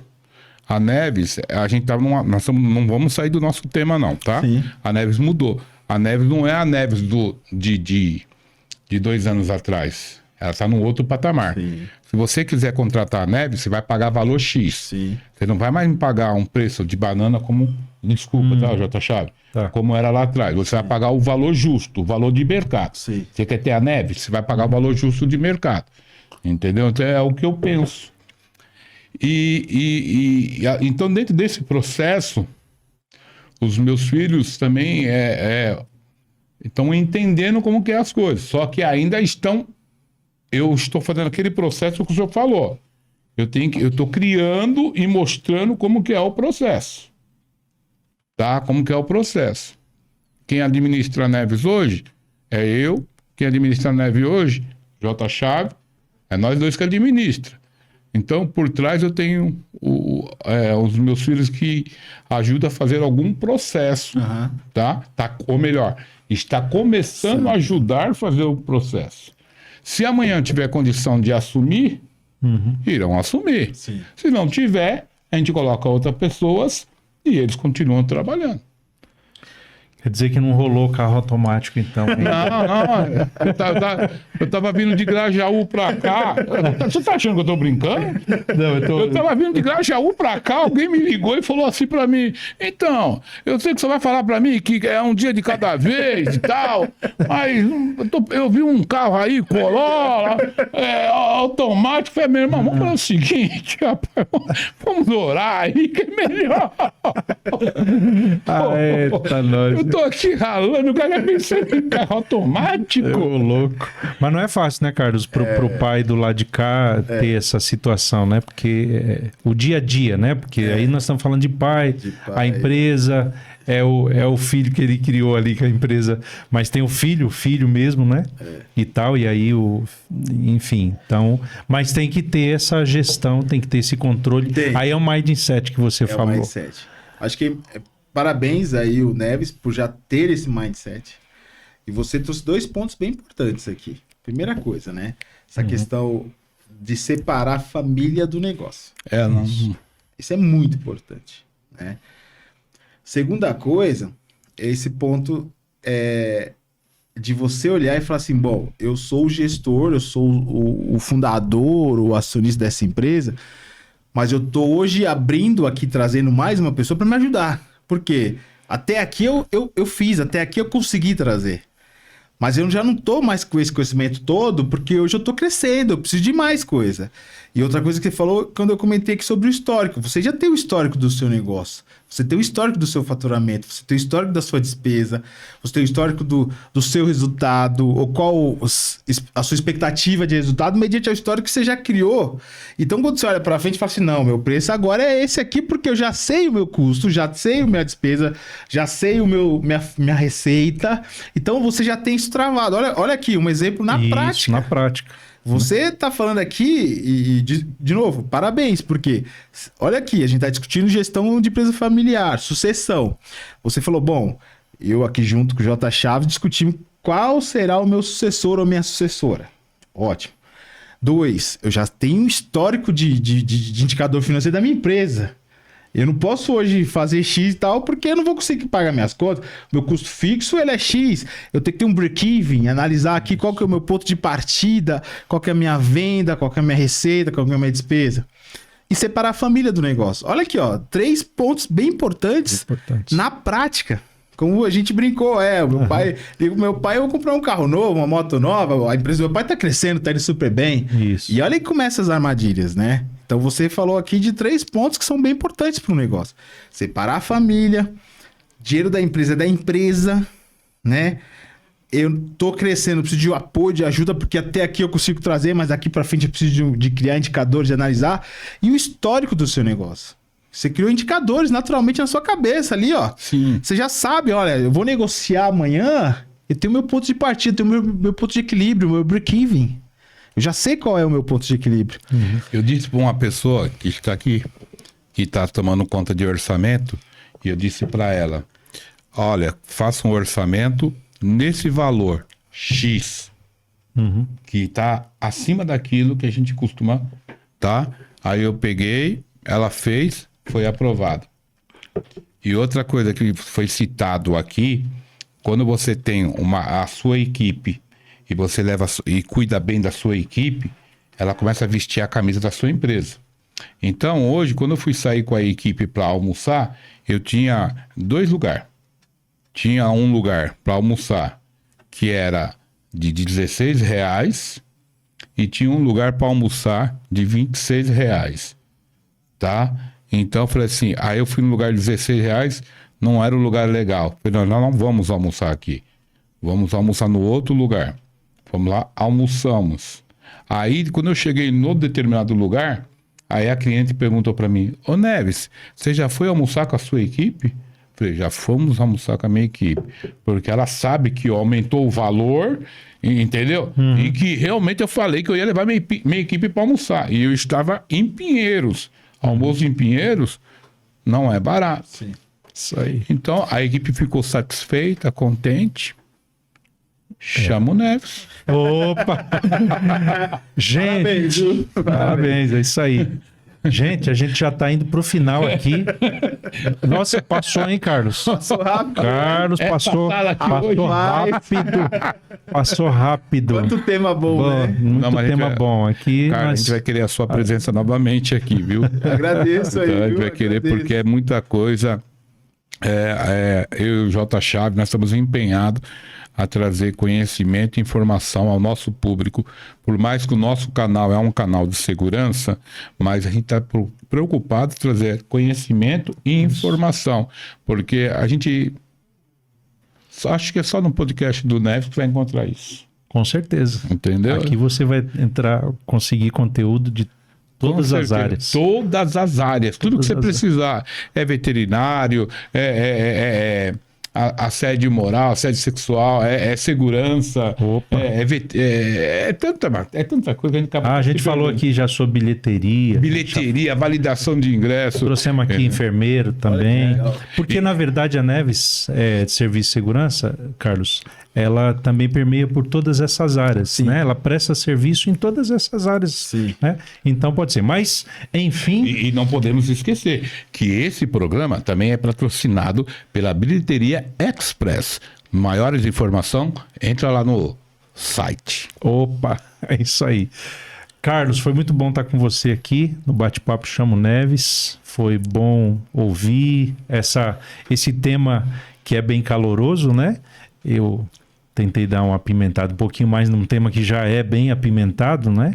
Speaker 2: A Neves, a gente tava não vamos sair do nosso tema, não, tá?
Speaker 3: Sim.
Speaker 2: A Neves mudou. A Neves não é a Neves de 2 anos atrás. Ela está num outro patamar.
Speaker 3: Sim.
Speaker 2: Se você quiser contratar a Neves, você vai pagar valor X.
Speaker 3: Sim.
Speaker 2: Você não vai mais me pagar um preço de banana como... Desculpa, tá, J. Chave?
Speaker 1: Tá.
Speaker 2: Como era lá atrás. Você vai pagar o valor justo, o valor de mercado.
Speaker 3: Sim.
Speaker 2: Você quer ter a Neves, você vai pagar o valor justo de mercado. Entendeu? Então é o que eu penso. Então, dentro desse processo, os meus filhos também estão entendendo como que é as coisas. Só que ainda estão... Eu estou fazendo aquele processo que o senhor falou. Eu estou criando e mostrando como que é o processo. Tá? Como que é o processo. Quem administra a Neves hoje é eu. Quem administra a Neves hoje, J. Chave, é nós dois que administra. Então, por trás eu tenho os meus filhos que ajudam a fazer algum processo.
Speaker 3: Uhum.
Speaker 2: Tá? Ou melhor, está começando a ajudar a fazer o processo. Se amanhã tiver condição de assumir, irão assumir.
Speaker 3: Sim.
Speaker 2: Se não tiver, a gente coloca outras pessoas e eles continuam trabalhando.
Speaker 1: Quer dizer que não rolou carro automático, então. Hein?
Speaker 2: Não. Eu tava vindo de Grajaú pra cá. Você tá achando que eu tô brincando?
Speaker 1: Não,
Speaker 2: Eu tava vindo de Grajaú pra cá, alguém me ligou e falou assim pra mim: então, eu sei que você vai falar pra mim que é um dia de cada vez e tal, mas eu vi um carro aí, Corolla, automático. Falei, meu irmão, vamos fazer o seguinte, rapaz, vamos orar aí, que é melhor.
Speaker 1: Eita, nós.
Speaker 2: Eu tô aqui ralando, o cara pensando em carro automático.
Speaker 1: Ô, louco. Mas não é fácil, né, Carlos, pro pai do lado de cá ter essa situação, né? Porque o dia a dia, né? Porque aí nós estamos falando de pai, a empresa, é o filho que ele criou ali com a empresa, mas tem o filho mesmo, né? E tal, e aí enfim, então, mas tem que ter essa gestão, tem que ter esse controle.
Speaker 3: Tem.
Speaker 1: Aí é o mindset que você falou.
Speaker 3: É o mindset. Acho que parabéns aí o Neves por já ter esse mindset. E você trouxe 2 pontos bem importantes aqui. Primeira coisa, né? Essa questão de separar a família do negócio.
Speaker 2: Não.
Speaker 3: Isso é muito importante, né? Segunda coisa, é esse ponto de você olhar e falar assim, bom, eu sou o gestor, eu sou o fundador, o acionista dessa empresa, mas eu tô hoje abrindo aqui, trazendo mais uma pessoa para me ajudar. Por quê? Até aqui eu fiz, até aqui eu consegui trazer. Mas eu já não tô mais com esse conhecimento todo, porque hoje eu tô crescendo, eu preciso de mais coisa. E outra coisa que você falou, quando eu comentei aqui sobre o histórico, você já tem o histórico do seu negócio, você tem o histórico do seu faturamento, você tem o histórico da sua despesa, você tem o histórico do seu resultado, ou qual a sua expectativa de resultado, mediante ao histórico que você já criou. Então, quando você olha para frente e fala assim, não, meu preço agora é esse aqui, porque eu já sei o meu custo, já sei a minha despesa, já sei minha receita, então você já tem isso travado. Olha aqui, um exemplo na prática.
Speaker 1: Na prática.
Speaker 3: Você tá falando aqui e de novo, parabéns, porque olha aqui, a gente tá discutindo gestão de empresa familiar, sucessão. Você falou, bom, eu aqui junto com o J. Chaves discutimos qual será o meu sucessor ou minha sucessora. Ótimo. 2, eu já tenho um histórico de indicador financeiro da minha empresa. Eu não posso hoje fazer X e tal, porque eu não vou conseguir pagar minhas contas. Meu custo fixo, ele é X. Eu tenho que ter um break-even, analisar aqui qual que é o meu ponto de partida, qual que é a minha venda, qual que é a minha receita, qual que é a minha despesa. E separar a família do negócio. Olha aqui, ó, 3 pontos bem importantes na prática. Como a gente brincou, o meu pai, eu vou comprar um carro novo, uma moto nova, a empresa do meu pai tá crescendo, tá indo super bem.
Speaker 1: Isso.
Speaker 3: E olha aí que começa as armadilhas, né? Então você falou aqui de 3 pontos que são bem importantes para o negócio. Separar a família, dinheiro da empresa é da empresa, né? Eu tô crescendo, preciso de apoio, de ajuda, porque até aqui eu consigo trazer, mas daqui para frente eu preciso de criar indicadores, de analisar. E o histórico do seu negócio. Você criou indicadores naturalmente na sua cabeça ali, ó.
Speaker 2: Sim.
Speaker 3: Você já sabe, olha, eu vou negociar amanhã, eu tenho meu ponto de partida, eu tenho meu ponto de equilíbrio, meu break-even. Eu já sei qual é o meu ponto de equilíbrio.
Speaker 2: Uhum. Eu disse para uma pessoa que está aqui, que está tomando conta de orçamento, e eu disse para ela, olha, faça um orçamento nesse valor X, que está acima daquilo que a gente costuma, tá? Aí eu peguei, ela fez, foi aprovado. E outra coisa que foi citado aqui, quando você tem a sua equipe e você leva e cuida bem da sua equipe, ela começa a vestir a camisa da sua empresa. Então, hoje, quando eu fui sair com a equipe para almoçar, eu tinha 2 lugares. Tinha um lugar para almoçar que era de R$16 e tinha um lugar para almoçar de R$26, tá? Então, eu falei assim, aí eu fui no lugar de R$16, não era um lugar legal. Eu falei, nós não vamos almoçar aqui. Vamos almoçar no outro lugar. Vamos lá, almoçamos. Aí, quando eu cheguei no determinado lugar, aí a cliente perguntou para mim, ô Neves, você já foi almoçar com a sua equipe? Falei, já fomos almoçar com a minha equipe. Porque ela sabe que aumentou o valor, entendeu? E que realmente eu falei que eu ia levar minha equipe para almoçar. E eu estava em Pinheiros. Almoço em Pinheiros não é barato.
Speaker 3: Sim.
Speaker 1: Isso aí.
Speaker 2: Então, a equipe ficou satisfeita, contente. Chama o Neves.
Speaker 1: Opa! Gente, parabéns, é isso aí. Gente, a gente já tá indo pro final aqui. Nossa, passou, hein, Carlos?
Speaker 3: Passou rápido.
Speaker 1: Carlos passou rápido. Passou rápido.
Speaker 3: Quanto tema bom, né?
Speaker 1: Muito
Speaker 2: Não, mas
Speaker 1: tema bom. Aqui
Speaker 2: Cara,
Speaker 1: nós...
Speaker 2: a gente vai querer a sua presença novamente aqui, viu?
Speaker 3: Agradeço aí,
Speaker 2: Então, a gente
Speaker 3: viu?
Speaker 2: vai querer
Speaker 3: Agradeço.
Speaker 2: porque é muita coisa. Eu e o J. Chaves, nós estamos empenhados a trazer conhecimento e informação ao nosso público. Por mais que o nosso canal é um canal de segurança, mas a gente está preocupado em trazer conhecimento e informação. Porque a gente... acho que é só no podcast do Neves que vai encontrar isso.
Speaker 1: Com certeza.
Speaker 2: Entendeu?
Speaker 1: Aqui você vai conseguir conteúdo de todas
Speaker 2: Com
Speaker 1: as
Speaker 2: certeza.
Speaker 1: áreas.
Speaker 2: Todas as áreas. Tudo que você
Speaker 1: Todas as
Speaker 2: precisar. É veterinário, assédio moral, assédio sexual, é segurança.
Speaker 1: Opa.
Speaker 2: É tanta coisa que a gente acaba...
Speaker 1: A gente falou aqui já sobre bilheteria.
Speaker 2: Bilheteria, validação de ingresso.
Speaker 1: Trouxemos aqui enfermeiro também.
Speaker 3: legal.
Speaker 1: Porque, na verdade, a Neves, de Serviço de Segurança, Carlos, ela também permeia por todas essas áreas,
Speaker 3: Sim.
Speaker 1: né? Ela presta serviço em todas essas áreas,
Speaker 3: Sim.
Speaker 1: né? Então, pode ser. Mas, enfim...
Speaker 2: E não podemos esquecer que esse programa também é patrocinado pela Bilheteria Express. Maiores informações, entra lá no site.
Speaker 1: Opa, é isso aí. Carlos, foi muito bom estar com você aqui no Bate-Papo Chamo Neves. Foi bom ouvir esse tema que é bem caloroso, né? Eu tentei dar uma apimentada um pouquinho mais num tema que já é bem apimentado, né?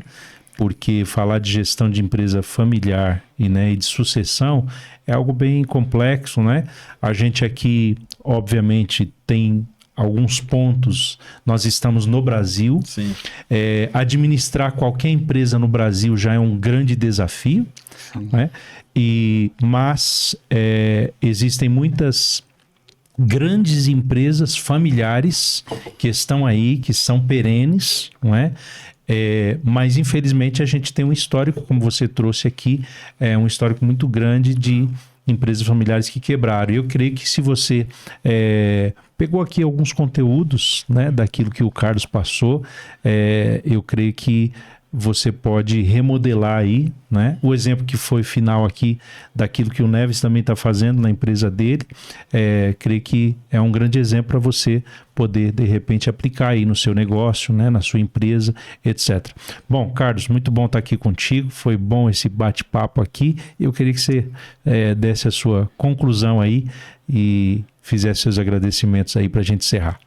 Speaker 1: Porque falar de gestão de empresa familiar e de sucessão é algo bem complexo, né? A gente aqui, obviamente, tem alguns pontos. Nós estamos no Brasil.
Speaker 3: Sim.
Speaker 1: Administrar qualquer empresa no Brasil já é um grande desafio, né? Mas existem muitas grandes empresas familiares que estão aí, que são perenes, não é? Mas, infelizmente, a gente tem um histórico, como você trouxe aqui, um histórico muito grande de empresas familiares que quebraram. Eu creio que se você pegou aqui alguns conteúdos, né, daquilo que o Carlos passou, eu creio que você pode remodelar aí, né? O exemplo que foi final aqui daquilo que o Neves também está fazendo na empresa dele, creio que é um grande exemplo para você poder, de repente, aplicar aí no seu negócio, né? Na sua empresa, etc. Bom, Carlos, muito bom estar aqui contigo, foi bom esse bate-papo aqui. Eu queria que você desse a sua conclusão aí e fizesse seus agradecimentos aí para a gente encerrar.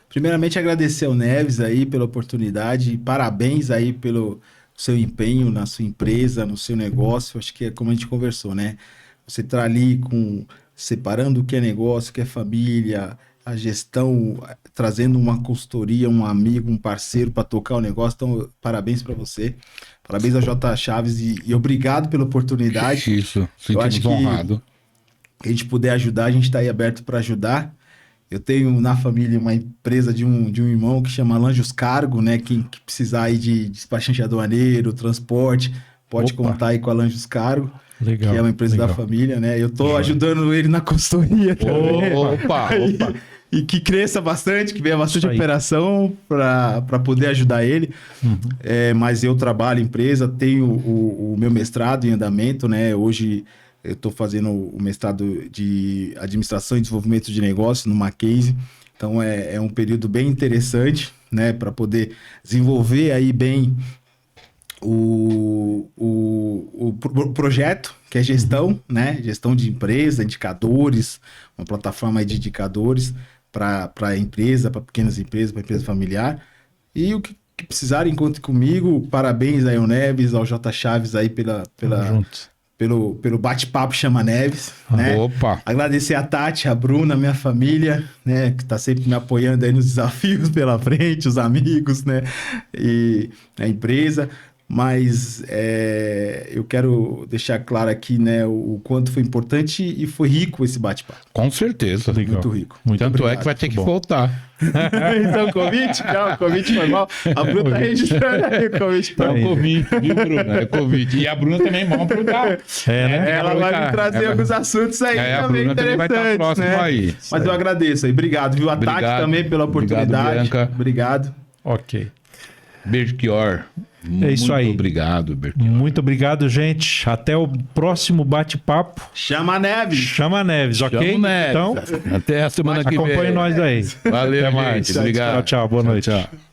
Speaker 3: Primeiramente, agradecer ao Neves aí pela oportunidade, parabéns aí pelo seu empenho na sua empresa, no seu negócio. Acho que é como a gente conversou, né? Você tá ali separando o que é negócio, o que é família, a gestão, trazendo uma consultoria, um amigo, um parceiro para tocar o negócio. Então, parabéns para você. Parabéns ao J. Chaves e obrigado pela oportunidade.
Speaker 2: Isso, sentimos honrado.
Speaker 3: Que a gente puder ajudar, a gente está aí aberto para ajudar. Eu tenho na família uma empresa de um irmão que chama Lanjos Cargo, né? Quem precisar aí de despachante aduaneiro, transporte, pode contar aí com a Lanjos Cargo,
Speaker 1: Legal,
Speaker 3: que é uma empresa da família, né? Eu tô ajudando ele na consultoria também.
Speaker 2: Opa!
Speaker 3: E que cresça bastante, que venha bastante operação para poder ajudar ele. Mas eu trabalho em empresa, tenho o meu mestrado em andamento, né? Hoje eu estou fazendo o mestrado de Administração e Desenvolvimento de Negócios no Mackenzie. Então, é um período bem interessante, né? Para poder desenvolver aí bem o projeto, que é gestão, né? Gestão de empresa, indicadores, uma plataforma aí de indicadores para a empresa, para pequenas empresas, para empresa familiar. E o que precisarem, conte comigo. Parabéns aí ao Neves, ao J. Chaves aí pelo bate-papo Chama Neves, né?
Speaker 2: Opa!
Speaker 3: Agradecer a Tati, a Bruna, minha família, né? Que tá sempre me apoiando aí nos desafios pela frente, os amigos, né? E a empresa. Mas eu quero deixar claro aqui, né? O quanto foi importante e foi rico esse bate-papo.
Speaker 2: Com certeza.
Speaker 1: Legal.
Speaker 3: Muito rico.
Speaker 2: Tanto é que vai ter que voltar.
Speaker 3: Então, convite? Não, convite foi mal. A Bruna tá registrando aí o convite.
Speaker 2: É o convite, viu, Bruna? É convite. E a Bruna também, vamos aproveitar.
Speaker 3: Ela vai me trazer alguns assuntos aí
Speaker 2: a
Speaker 3: também
Speaker 2: Bruna também vai estar próximo,
Speaker 3: né?
Speaker 2: aí.
Speaker 3: Mas eu agradeço aí. Obrigado, viu? A Tati também pela oportunidade.
Speaker 2: Obrigado, Bianca.
Speaker 3: Obrigado.
Speaker 1: Ok.
Speaker 2: Belchior.
Speaker 1: Isso aí.
Speaker 2: Muito obrigado, Belchior.
Speaker 1: Muito obrigado, gente. Até o próximo bate-papo.
Speaker 3: Chama Neves.
Speaker 1: Chama Neves, ok?
Speaker 2: Chama Neves.
Speaker 1: Então,
Speaker 2: até a semana que vem.
Speaker 1: acompanhe nós aí.
Speaker 2: Valeu,
Speaker 1: Até
Speaker 2: gente.
Speaker 1: mais.
Speaker 2: Obrigado.
Speaker 1: Tchau, boa noite.
Speaker 2: Tchau.